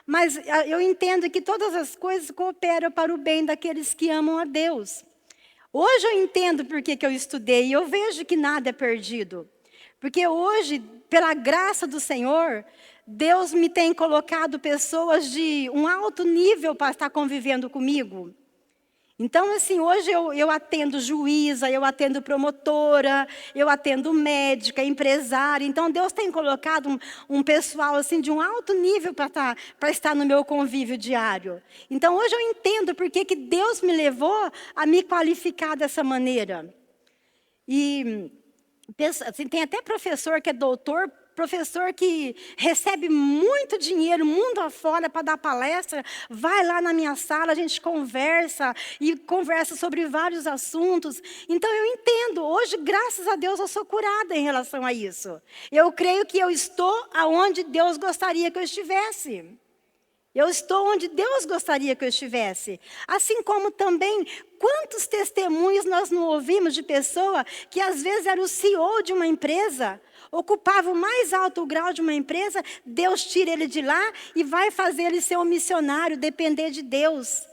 Mas eu entendo que todas as coisas cooperam para o bem daqueles que amam a Deus. Hoje eu entendo por que eu estudei, e eu vejo que nada é perdido. Porque hoje, pela graça do Senhor, Deus me tem colocado pessoas de um alto nível para estar convivendo comigo. Então, assim, hoje eu atendo juíza, eu atendo promotora, eu atendo médica, empresária. Então, Deus tem colocado um pessoal assim, de um alto nível para estar no meu convívio diário. Então, hoje eu entendo por que Deus me levou a me qualificar dessa maneira. E assim, tem até professor que é doutor, professor que recebe muito dinheiro, mundo afora, para dar palestra, vai lá na minha sala, a gente conversa, e conversa sobre vários assuntos. Então eu entendo, hoje, graças a Deus, eu sou curada em relação a isso. Eu creio que eu estou aonde Deus gostaria que eu estivesse. Eu estou onde Deus gostaria que eu estivesse. Assim como também, quantos testemunhos nós não ouvimos de pessoa que às vezes era o CEO de uma empresa, ocupava o mais alto grau de uma empresa, Deus tira ele de lá e vai fazer ele ser um missionário, depender de Deus.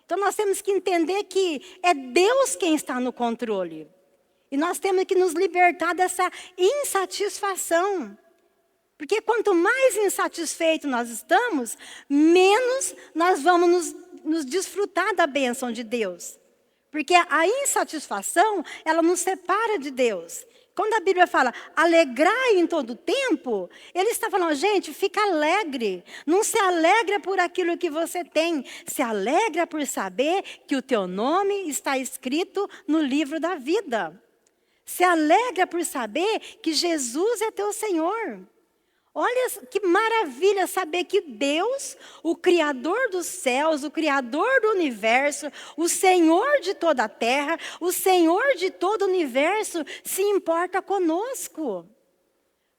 Então nós temos que entender que é Deus quem está no controle. E nós temos que nos libertar dessa insatisfação. Porque quanto mais insatisfeito nós estamos, menos nós vamos nos desfrutar da bênção de Deus. Porque a insatisfação, ela nos separa de Deus. Quando a Bíblia fala, alegrai em todo tempo, ele está falando, gente, fica alegre. Não se alegra por aquilo que você tem. Se alegra por saber que o teu nome está escrito no livro da vida. Se alegra por saber que Jesus é teu Senhor. Olha que maravilha saber que Deus, o Criador dos céus, o Criador do universo, o Senhor de toda a terra, o Senhor de todo o universo, se importa conosco.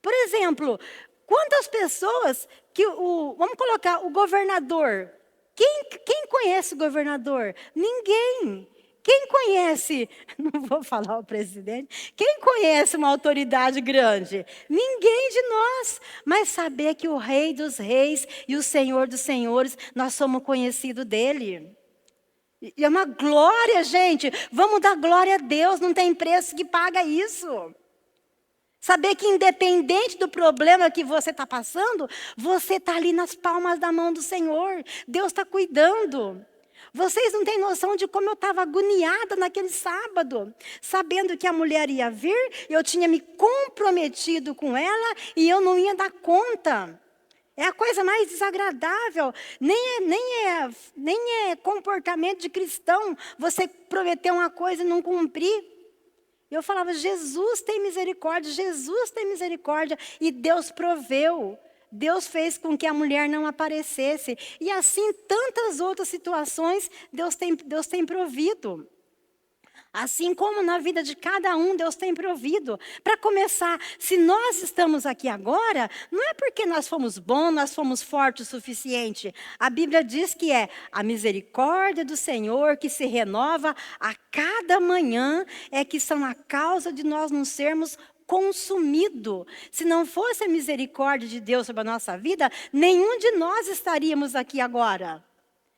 Por exemplo, quantas pessoas vamos colocar o governador. Quem conhece o governador? Ninguém. Quem conhece, não vou falar o presidente, quem conhece uma autoridade grande? Ninguém de nós. Mas saber que o Rei dos Reis e o Senhor dos Senhores, nós somos conhecidos dele. E é uma glória, gente. Vamos dar glória a Deus, não tem preço que paga isso. Saber que independente do problema que você está passando, você está ali nas palmas da mão do Senhor. Deus está cuidando. Vocês não têm noção de como eu estava agoniada naquele sábado. Sabendo que a mulher ia vir, eu tinha me comprometido com ela e eu não ia dar conta. É a coisa mais desagradável. Nem é comportamento de cristão você prometer uma coisa e não cumprir. Eu falava, Jesus tem misericórdia, Jesus tem misericórdia. E Deus proveu. Deus fez com que a mulher não aparecesse. E assim, tantas outras situações, Deus tem provido. Assim como na vida de cada um, Deus tem provido. Para começar, se nós estamos aqui agora, não é porque nós fomos bons, nós fomos fortes o suficiente. A Bíblia diz que é a misericórdia do Senhor que se renova a cada manhã, é que são a causa de nós não sermos consumido. Se não fosse a misericórdia de Deus sobre a nossa vida, nenhum de nós estaríamos aqui agora.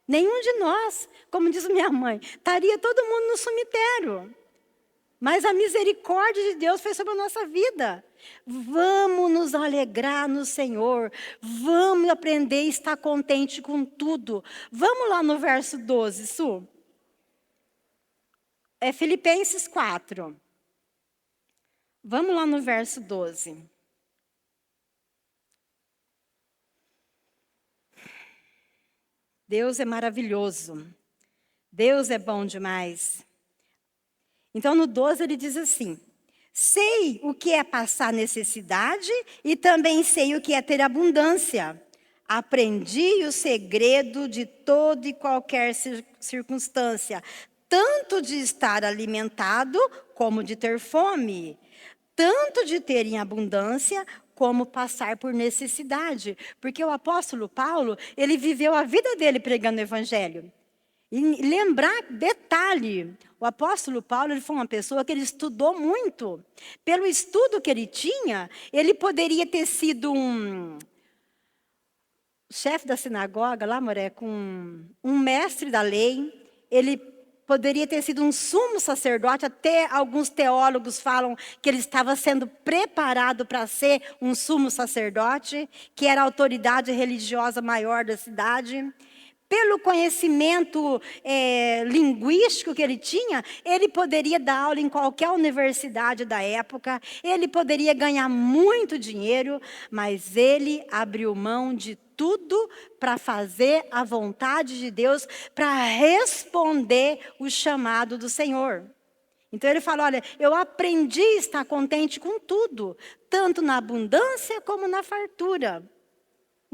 Nenhum de nós, como diz minha mãe, estaria todo mundo no cemitério. Mas a misericórdia de Deus foi sobre a nossa vida. Vamos nos alegrar no Senhor. Vamos aprender a estar contente com tudo. Vamos lá no verso 12, Su. É Filipenses 4. Vamos lá no verso 12. Deus é maravilhoso. Deus é bom demais. Então, no 12 ele diz assim: sei o que é passar necessidade e também sei o que é ter abundância. Aprendi o segredo de toda e qualquer circunstância, tanto de estar alimentado como de ter fome, tanto de ter em abundância como passar por necessidade. Porque o apóstolo Paulo, ele viveu a vida dele pregando o evangelho. E lembrar, detalhe, o apóstolo Paulo, ele foi uma pessoa que ele estudou muito. Pelo estudo que ele tinha, ele poderia ter sido um chefe da sinagoga, lá, um mestre da lei. Ele poderia ter sido um sumo sacerdote. Até alguns teólogos falam que ele estava sendo preparado para ser um sumo sacerdote, que era a autoridade religiosa maior da cidade. Pelo conhecimento linguístico que ele tinha, ele poderia dar aula em qualquer universidade da época, ele poderia ganhar muito dinheiro, mas ele abriu mão de tudo para fazer a vontade de Deus, para responder o chamado do Senhor. Então ele fala, olha, eu aprendi a estar contente com tudo, tanto na abundância como na fartura.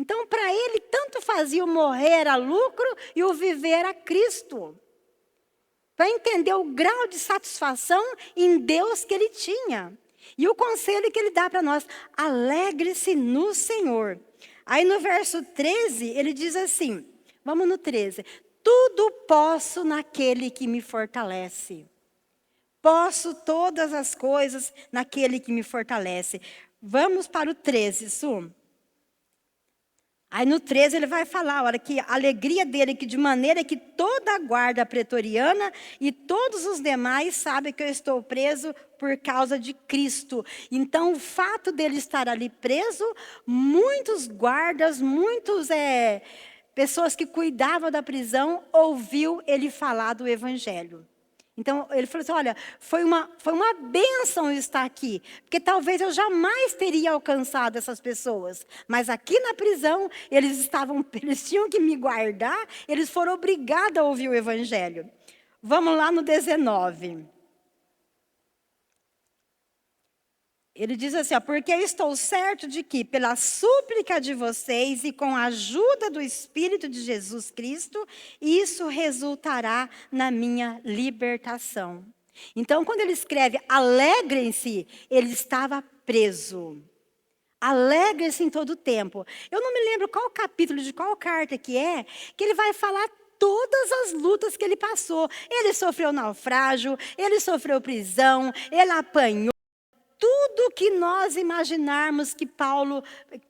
Então, para ele, tanto fazia o morrer era lucro e o viver era Cristo. Para entender o grau de satisfação em Deus que ele tinha. E o conselho que ele dá para nós, alegre-se no Senhor. Aí no verso 13, ele diz assim, vamos no 13. Tudo posso naquele que me fortalece. Posso todas as coisas naquele que me fortalece. Vamos para o 13, Su. Aí no 13 ele vai falar, olha, que a alegria dele, que de maneira que toda a guarda pretoriana e todos os demais sabem que eu estou preso por causa de Cristo. Então o fato dele estar ali preso, muitos guardas, pessoas que cuidavam da prisão, ouviu ele falar do evangelho. Então, ele falou assim, olha, foi uma bênção estar aqui, porque talvez eu jamais teria alcançado essas pessoas. Mas aqui na prisão, eles tinham que me guardar, eles foram obrigados a ouvir o evangelho. Vamos lá no 19. Ele diz assim, ó, porque eu estou certo de que, pela súplica de vocês e com a ajuda do Espírito de Jesus Cristo, isso resultará na minha libertação. Então, quando ele escreve alegrem-se, ele estava preso. Alegrem-se em todo o tempo. Eu não me lembro qual capítulo de qual carta que ele vai falar todas as lutas que ele passou. Ele sofreu naufrágio, ele sofreu prisão, ele apanhou. Tudo que nós imaginarmos que Paulo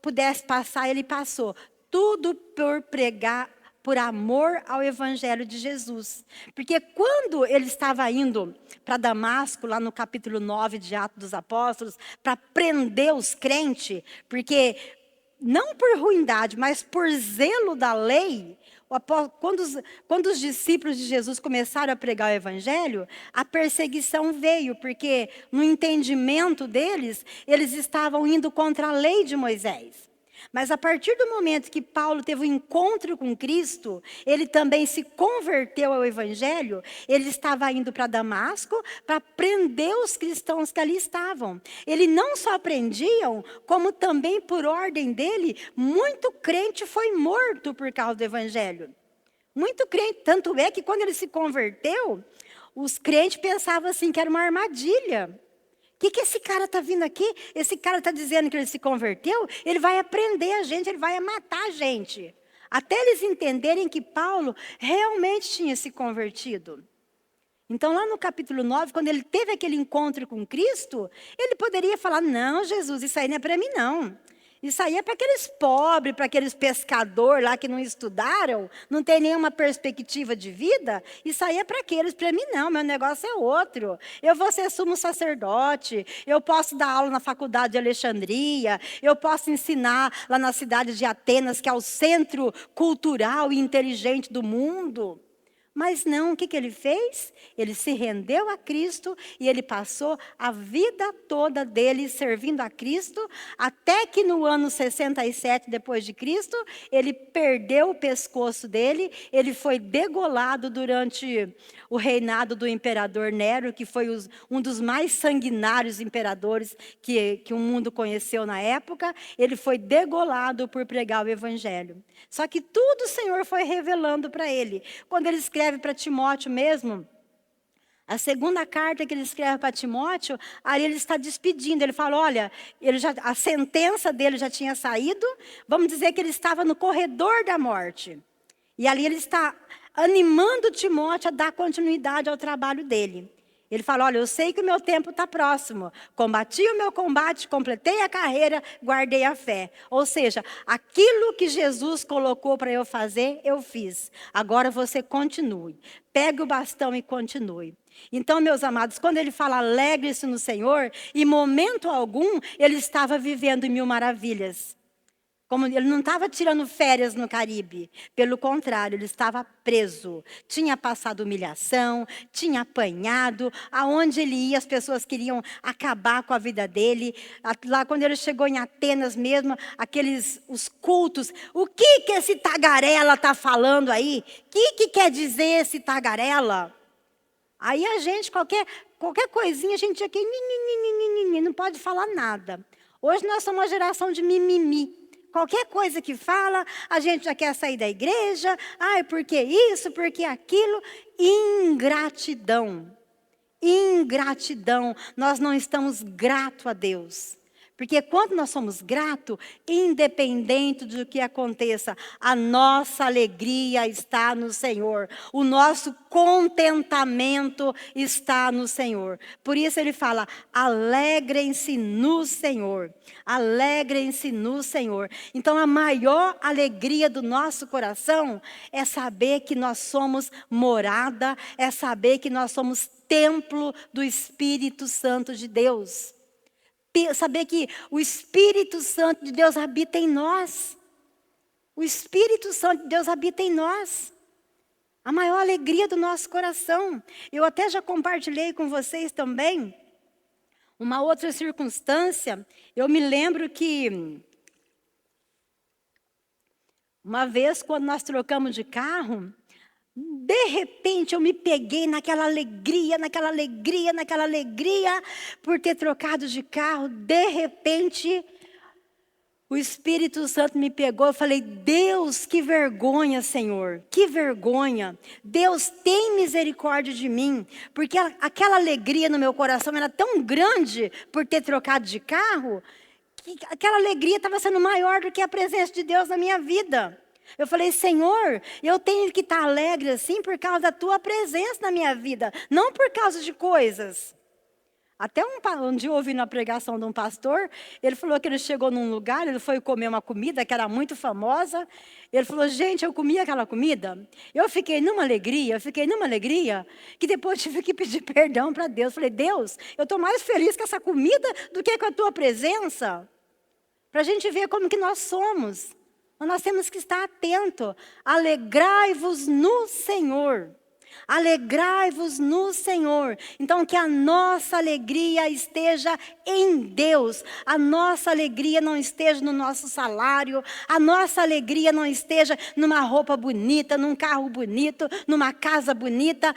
pudesse passar, ele passou. Tudo por pregar, por amor ao Evangelho de Jesus. Porque quando ele estava indo para Damasco, lá no capítulo 9 de Atos dos Apóstolos, para prender os crentes, porque não por ruindade, mas por zelo da lei, quando os discípulos de Jesus começaram a pregar o Evangelho, a perseguição veio, porque no entendimento deles, eles estavam indo contra a lei de Moisés. Mas a partir do momento que Paulo teve um encontro com Cristo, ele também se converteu ao Evangelho, ele estava indo para Damasco para prender os cristãos que ali estavam. Ele não só prendiam, como também por ordem dele, muito crente foi morto por causa do Evangelho. Muito crente, tanto é que quando ele se converteu, os crentes pensavam assim que era uma armadilha. O que esse cara está vindo aqui? Esse cara está dizendo que ele se converteu? Ele vai prender a gente, ele vai matar a gente. Até eles entenderem que Paulo realmente tinha se convertido. Então, lá no capítulo 9, quando ele teve aquele encontro com Cristo, ele poderia falar, não, Jesus, isso aí não é para mim, não. Isso aí é para aqueles pobres, para aqueles pescadores lá que não estudaram, não tem nenhuma perspectiva de vida. Isso aí é para aqueles, para mim não, meu negócio é outro. Eu vou ser sumo sacerdote, eu posso dar aula na faculdade de Alexandria, eu posso ensinar lá na cidade de Atenas, que é o centro cultural e inteligente do mundo. Mas não, o que ele fez? Ele se rendeu a Cristo e ele passou a vida toda dele servindo a Cristo, até que no ano 67 depois de Cristo, ele perdeu o pescoço dele, ele foi degolado durante o reinado do imperador Nero, que foi um dos mais sanguinários imperadores que o mundo conheceu na época. Ele foi degolado por pregar o Evangelho. Só que tudo o Senhor foi revelando para ele. Quando ele escreve para Timóteo mesmo, a segunda carta que ele escreve para Timóteo, aí ele está despedindo. Ele fala, olha, a sentença dele já tinha saído, vamos dizer que ele estava no corredor da morte. E ali ele está animando Timóteo a dar continuidade ao trabalho dele. Ele fala, olha, eu sei que o meu tempo está próximo. Combati o meu combate, completei a carreira, guardei a fé. Ou seja, aquilo que Jesus colocou para eu fazer, eu fiz. Agora você continue. Pegue o bastão e continue. Então, meus amados, quando ele fala alegre-se no Senhor, em momento algum, ele estava vivendo em 1000 maravilhas. Como ele não estava tirando férias no Caribe. Pelo contrário, ele estava preso. Tinha passado humilhação, tinha apanhado. Aonde ele ia, as pessoas queriam acabar com a vida dele. Lá quando ele chegou em Atenas mesmo, os cultos. O que esse tagarela está falando aí? O que quer dizer esse tagarela? Aí a gente, qualquer coisinha, a gente aqui, não pode falar nada. Hoje nós somos uma geração de mimimi. Qualquer coisa que fala, a gente já quer sair da igreja. Ai, por que isso, por que aquilo? Ingratidão. Ingratidão. Nós não estamos gratos a Deus. Porque quando nós somos gratos, independente do que aconteça, a nossa alegria está no Senhor. O nosso contentamento está no Senhor. Por isso ele fala, alegrem-se no Senhor. Alegrem-se no Senhor. Então a maior alegria do nosso coração é saber que nós somos morada, é saber que nós somos templo do Espírito Santo de Deus. Saber que o Espírito Santo de Deus habita em nós. O Espírito Santo de Deus habita em nós. A maior alegria do nosso coração. Eu até já compartilhei com vocês também uma outra circunstância. Eu me lembro que uma vez, quando nós trocamos de carro, De repente eu me peguei naquela alegria, por ter trocado de carro. De repente o Espírito Santo me pegou, eu falei, Deus, que vergonha, Senhor, que vergonha. Deus, tem misericórdia de mim, porque aquela alegria no meu coração era tão grande por ter trocado de carro, que aquela alegria estava sendo maior do que a presença de Deus na minha vida. Eu falei, Senhor, eu tenho que estar alegre assim por causa da tua presença na minha vida, não por causa de coisas. Até um dia eu ouvi na pregação de um pastor, ele falou que ele chegou num lugar, ele foi comer uma comida que era muito famosa. Ele falou, gente, eu comi aquela comida, eu fiquei numa alegria, que depois tive que pedir perdão para Deus. Falei, Deus, eu estou mais feliz com essa comida do que com a tua presença. Para a gente ver como que nós somos. Nós temos que estar atento. Alegrai-vos no Senhor. Alegrai-vos no Senhor. Então que a nossa alegria esteja em Deus. A nossa alegria não esteja no nosso salário. A nossa alegria não esteja numa roupa bonita, num carro bonito, numa casa bonita.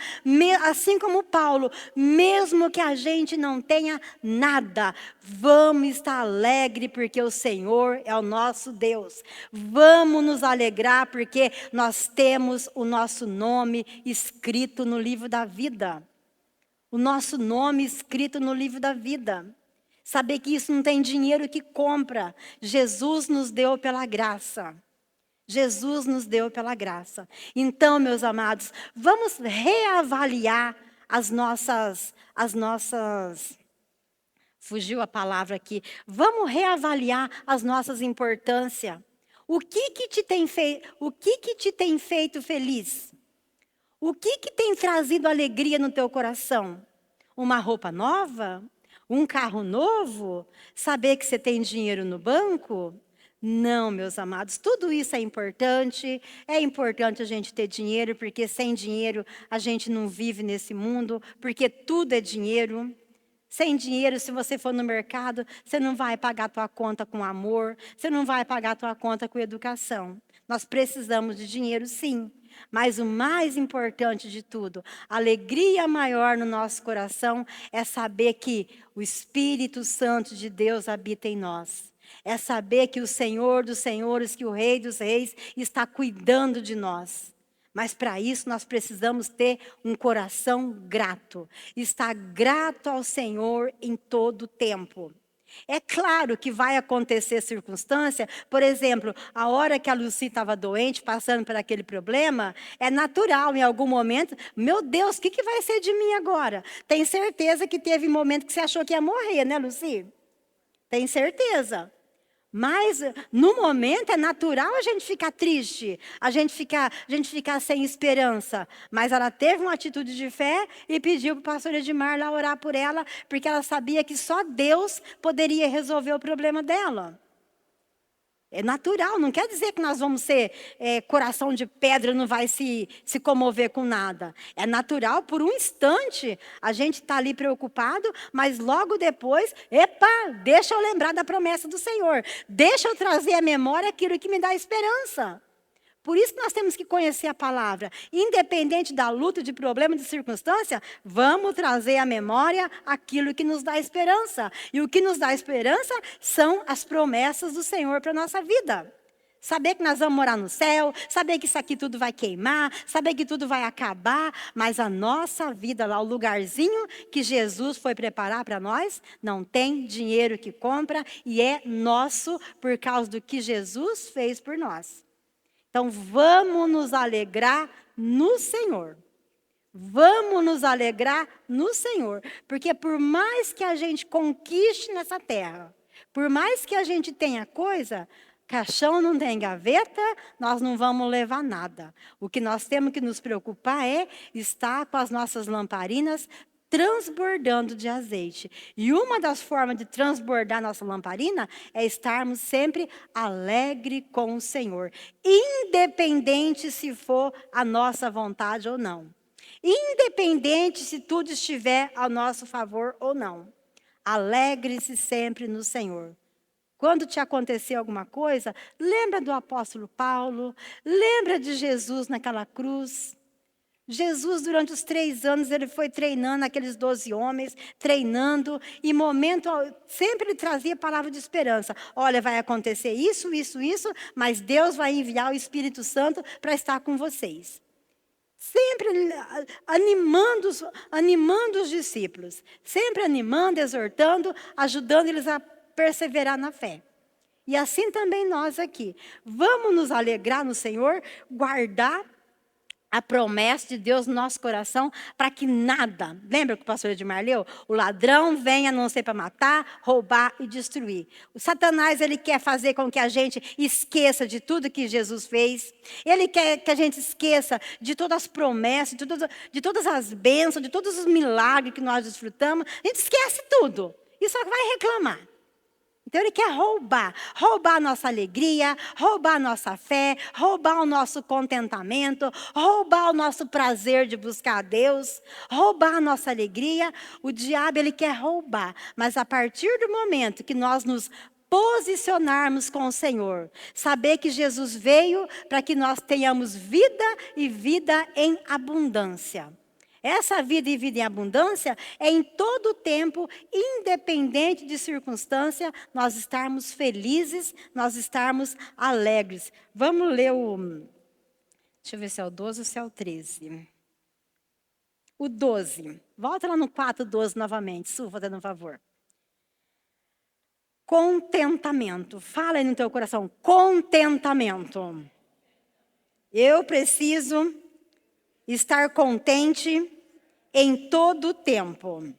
Assim como Paulo, mesmo que a gente não tenha nada, vamos estar alegre porque o Senhor é o nosso Deus. Vamos nos alegrar porque nós temos o nosso nome escrito no livro da vida. O nosso nome escrito no livro da vida. Saber que isso não tem dinheiro que compra. Jesus nos deu pela graça. Jesus nos deu pela graça. Então, meus amados, vamos reavaliar as nossas fugiu a palavra aqui. Vamos reavaliar as nossas importâncias. O que te tem feito feliz? O que tem trazido alegria no teu coração? Uma roupa nova? Um carro novo? Saber que você tem dinheiro no banco? Não, meus amados, tudo isso é importante a gente ter dinheiro, porque sem dinheiro a gente não vive nesse mundo, porque tudo é dinheiro. Sem dinheiro, se você for no mercado, você não vai pagar a tua conta com amor, você não vai pagar a tua conta com educação. Nós precisamos de dinheiro, sim. Mas o mais importante de tudo, a alegria maior no nosso coração é saber que o Espírito Santo de Deus habita em nós. É saber que o Senhor dos Senhores, que o Rei dos Reis está cuidando de nós. Mas para isso nós precisamos ter um coração grato. Estar grato ao Senhor em todo o tempo. É claro que vai acontecer circunstância, por exemplo, a hora que a Lucy estava doente, passando por aquele problema, é natural em algum momento, meu Deus, o que vai ser de mim agora? Tem certeza que teve momento que você achou que ia morrer, né, Lucy? Tem certeza. Mas, no momento, é natural a gente ficar triste, a gente ficar sem esperança. Mas ela teve uma atitude de fé e pediu para o pastor Edmar lá orar por ela, porque ela sabia que só Deus poderia resolver o problema dela. É natural, não quer dizer que nós vamos ser coração de pedra, não vai se comover com nada. É natural, por um instante, a gente está ali preocupado, mas logo depois, deixa eu lembrar da promessa do Senhor. Deixa eu trazer à memória aquilo que me dá esperança. Por isso que nós temos que conhecer a palavra. Independente da luta, de problema, de circunstância, vamos trazer à memória aquilo que nos dá esperança. E o que nos dá esperança são as promessas do Senhor para a nossa vida. Saber que nós vamos morar no céu, saber que isso aqui tudo vai queimar, saber que tudo vai acabar, mas a nossa vida lá, o lugarzinho que Jesus foi preparar para nós, não tem dinheiro que compra e é nosso por causa do que Jesus fez por nós. Então, vamos nos alegrar no Senhor. Vamos nos alegrar no Senhor. Porque por mais que a gente conquiste nessa terra, por mais que a gente tenha coisa, caixão não tem gaveta, nós não vamos levar nada. O que nós temos que nos preocupar é estar com as nossas lamparinas transbordando de azeite. E uma das formas de transbordar nossa lamparina é estarmos sempre alegre com o Senhor, independente se for a nossa vontade ou não. Independente se tudo estiver ao nosso favor ou não. Alegre-se sempre no Senhor. Quando te acontecer alguma coisa, lembra do apóstolo Paulo, lembra de Jesus naquela cruz. Jesus, durante os 3 anos, ele foi treinando aqueles 12 homens, treinando, e sempre ele trazia palavra de esperança. Olha, vai acontecer isso, isso, isso, mas Deus vai enviar o Espírito Santo para estar com vocês. Sempre animando os discípulos, sempre animando, exortando, ajudando eles a perseverar na fé. E assim também nós aqui. Vamos nos alegrar no Senhor, guardar a promessa de Deus no nosso coração, para que nada, lembra que o pastor Edmar leu? O ladrão vem a não ser para matar, roubar e destruir. O Satanás, ele quer fazer com que a gente esqueça de tudo que Jesus fez. Ele quer que a gente esqueça de todas as promessas, de todas as bênçãos, de todos os milagres que nós desfrutamos. A gente esquece tudo e só vai reclamar. Então ele quer roubar a nossa alegria, roubar a nossa fé, roubar o nosso contentamento, roubar o nosso prazer de buscar a Deus, roubar a nossa alegria. O diabo, ele quer roubar, mas a partir do momento que nós nos posicionarmos com o Senhor, saber que Jesus veio para que nós tenhamos vida e vida em abundância. Essa vida e vida em abundância é em todo o tempo, independente de circunstância, nós estarmos felizes, nós estarmos alegres. Vamos ler deixa eu ver se é o 12 ou se é o 13. O 12. Volta lá no 4:12 novamente, Su, fazendo um favor. Contentamento. Fala aí no teu coração, contentamento. Eu preciso estar contente em todo o tempo.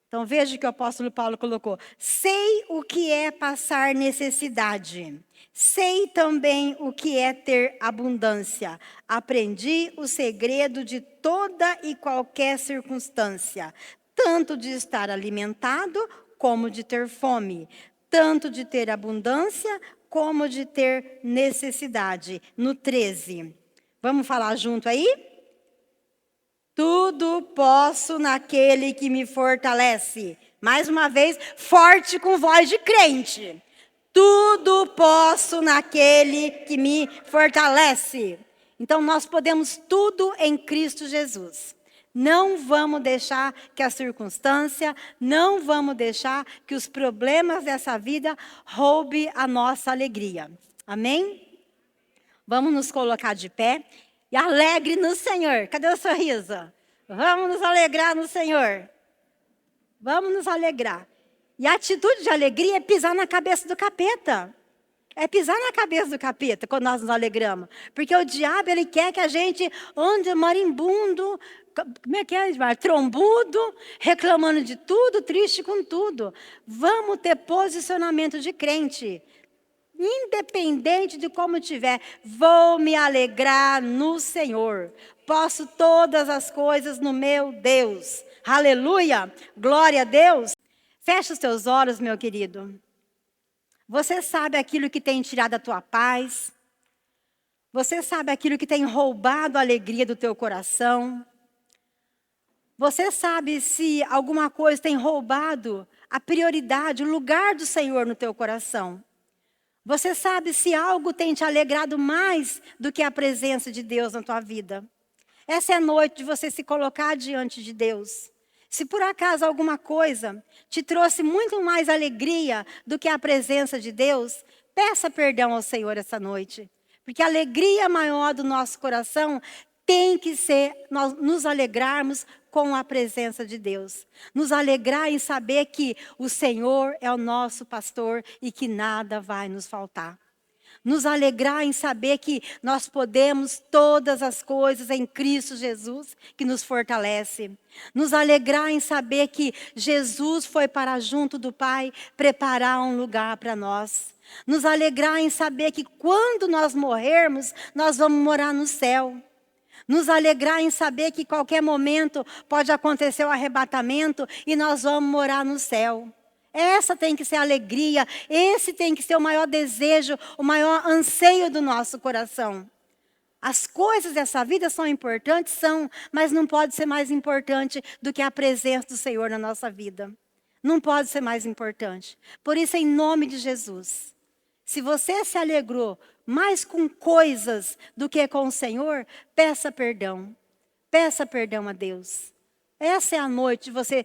Então veja que o apóstolo Paulo colocou: sei o que é passar necessidade, sei também o que é ter abundância. Aprendi o segredo de toda e qualquer circunstância, tanto de estar alimentado como de ter fome, tanto de ter abundância como de ter necessidade. No 13. Vamos falar junto aí? Tudo posso naquele que me fortalece. Mais uma vez, forte com voz de crente. Tudo posso naquele que me fortalece. Então nós podemos tudo em Cristo Jesus. Não vamos deixar que a circunstância, não vamos deixar que os problemas dessa vida roubem a nossa alegria. Amém? Vamos nos colocar de pé e alegre no Senhor. Cadê o sorriso? Vamos nos alegrar no Senhor. Vamos nos alegrar. E a atitude de alegria é pisar na cabeça do capeta. É pisar na cabeça do capeta quando nós nos alegramos. Porque o diabo, ele quer que a gente ande marimbundo, como é que é, Edmar? Trombudo, reclamando de tudo, triste com tudo. Vamos ter posicionamento de crente. Independente de como estiver, vou me alegrar no Senhor. Posso todas as coisas no meu Deus. Aleluia! Glória a Deus! Fecha os teus olhos, meu querido. Você sabe aquilo que tem tirado a tua paz. Você sabe aquilo que tem roubado a alegria do teu coração. Você sabe se alguma coisa tem roubado a prioridade, o lugar do Senhor no teu coração. Você sabe se algo tem te alegrado mais do que a presença de Deus na tua vida. Essa é a noite de você se colocar diante de Deus. Se por acaso alguma coisa te trouxe muito mais alegria do que a presença de Deus, peça perdão ao Senhor essa noite. Porque a alegria maior do nosso coração tem que ser nós nos alegrarmos com a presença de Deus. Nos alegrar em saber que o Senhor é o nosso pastor e que nada vai nos faltar. Nos alegrar em saber que nós podemos todas as coisas em Cristo Jesus, que nos fortalece. Nos alegrar em saber que Jesus foi para junto do Pai preparar um lugar para nós. Nos alegrar em saber que quando nós morrermos, nós vamos morar no céu. Nos alegrar em saber que qualquer momento pode acontecer o arrebatamento e nós vamos morar no céu. Essa tem que ser a alegria, esse tem que ser o maior desejo, o maior anseio do nosso coração. As coisas dessa vida são importantes, mas não pode ser mais importante do que a presença do Senhor na nossa vida. Não pode ser mais importante. Por isso, em nome de Jesus, se você se alegrou mais com coisas do que com o Senhor, peça perdão. Peça perdão a Deus. Essa é a noite de você,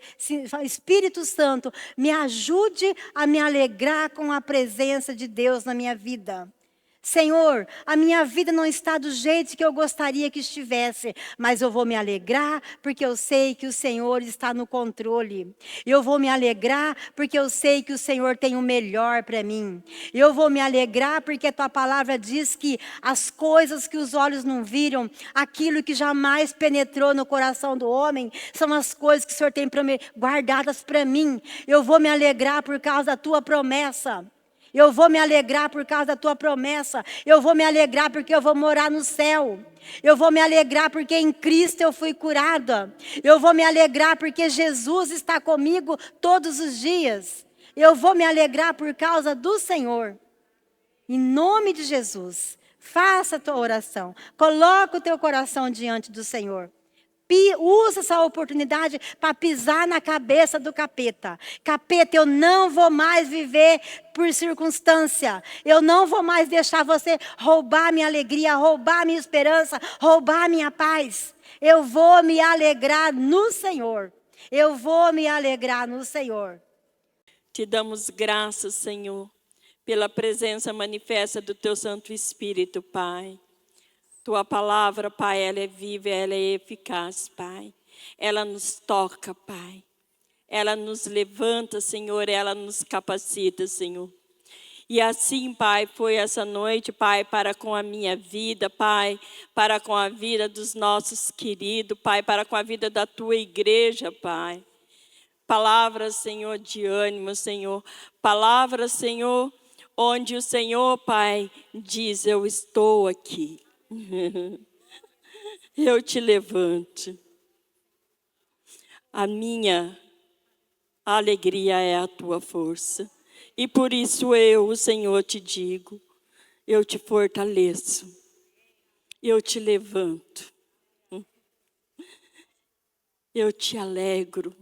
Espírito Santo, me ajude a me alegrar com a presença de Deus na minha vida. Senhor, a minha vida não está do jeito que eu gostaria que estivesse, mas eu vou me alegrar porque eu sei que o Senhor está no controle. Eu vou me alegrar porque eu sei que o Senhor tem o melhor para mim. Eu vou me alegrar porque a tua palavra diz que as coisas que os olhos não viram, aquilo que jamais penetrou no coração do homem, são as coisas que o Senhor tem guardadas para mim. Eu vou me alegrar por causa da tua promessa. Eu vou me alegrar por causa da tua promessa. Eu vou me alegrar porque eu vou morar no céu. Eu vou me alegrar porque em Cristo eu fui curada. Eu vou me alegrar porque Jesus está comigo todos os dias. Eu vou me alegrar por causa do Senhor. Em nome de Jesus, faça a tua oração. Coloca o teu coração diante do Senhor. Usa essa oportunidade para pisar na cabeça do capeta. Capeta, eu não vou mais viver por circunstância. Eu não vou mais deixar você roubar minha alegria, roubar minha esperança, roubar minha paz. Eu vou me alegrar no Senhor. Eu vou me alegrar no Senhor. Te damos graças, Senhor, pela presença manifesta do Teu Santo Espírito, Pai. Tua palavra, Pai, ela é viva, ela é eficaz, Pai. Ela nos toca, Pai. Ela nos levanta, Senhor, ela nos capacita, Senhor. E assim, Pai, foi essa noite, Pai, para com a minha vida, Pai, para com a vida dos nossos queridos, Pai, para com a vida da Tua igreja, Pai. Palavras, Senhor, de ânimo, Senhor. Palavras, Senhor, onde o Senhor, Pai, diz, eu estou aqui. Eu te levanto. A minha alegria é a tua força. E por isso eu, o Senhor, te digo, eu te fortaleço. Eu te levanto. Eu te alegro.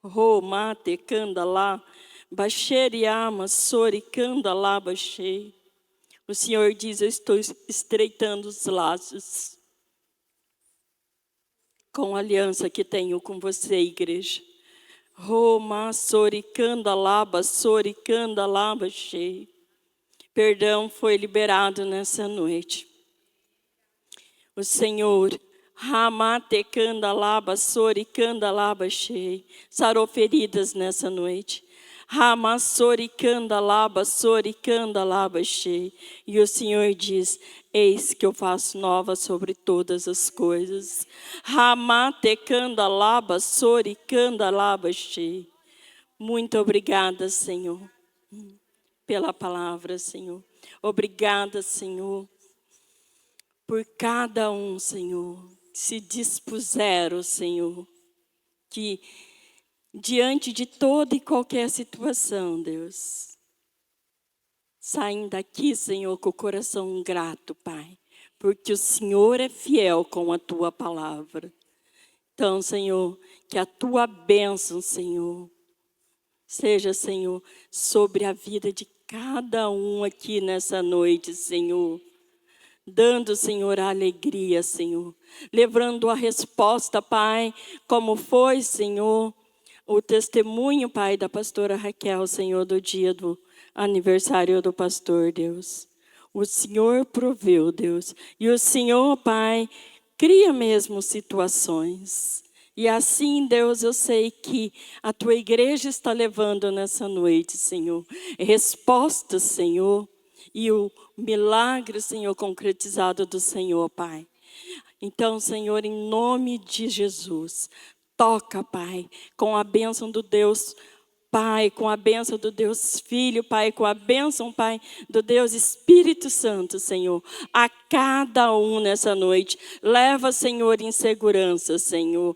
Romate canda lá, baixeriama, soricanda lá, baixei. O Senhor diz, eu estou estreitando os laços com a aliança que tenho com você, igreja. Roma, soricanda laba, cheio. Perdão foi liberado nessa noite. O Senhor, ramatecanda laba, soricanda laba, cheio. Sarou feridas nessa noite. Ramassoricanda laba, cheio. E o Senhor diz, eis que eu faço nova sobre todas as coisas. Ramatecanda laba, cheio. Muito obrigada, Senhor, pela palavra, Senhor. Obrigada, Senhor, por cada um, Senhor, que se dispuseram, Senhor, que diante de toda e qualquer situação, Deus, saem daqui, Senhor, com o coração grato, Pai, porque o Senhor é fiel com a Tua palavra. Então, Senhor, que a Tua bênção, Senhor, seja, Senhor, sobre a vida de cada um aqui nessa noite, Senhor, dando, Senhor, a alegria, Senhor, levando a resposta, Pai, como foi, Senhor, o testemunho, Pai, da pastora Raquel, Senhor, do dia do aniversário do pastor, Deus. O Senhor proveu, Deus. E o Senhor, Pai, cria mesmo situações. E assim, Deus, eu sei que a Tua igreja está levando nessa noite, Senhor, respostas, Senhor, e o milagre, Senhor, concretizado do Senhor, Pai. Então, Senhor, em nome de Jesus, toca, Pai, com a bênção do Deus Pai, com a bênção do Deus Filho, Pai, com a bênção, Pai, do Deus Espírito Santo, Senhor, a cada um nessa noite. Leva, Senhor, em segurança, Senhor,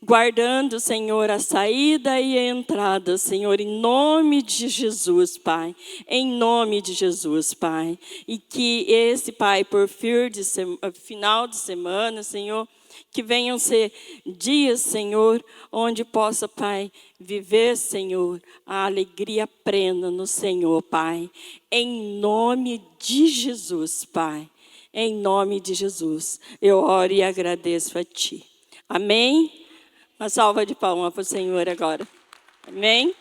guardando, Senhor, a saída e a entrada, Senhor, em nome de Jesus, Pai, em nome de Jesus, Pai. E que esse, Pai, por final de semana, Senhor, que venham ser dias, Senhor, onde possa, Pai, viver, Senhor, a alegria plena no Senhor, Pai. Em nome de Jesus, Pai. Em nome de Jesus, eu oro e agradeço a Ti. Amém? Uma salva de palmas para o Senhor agora. Amém?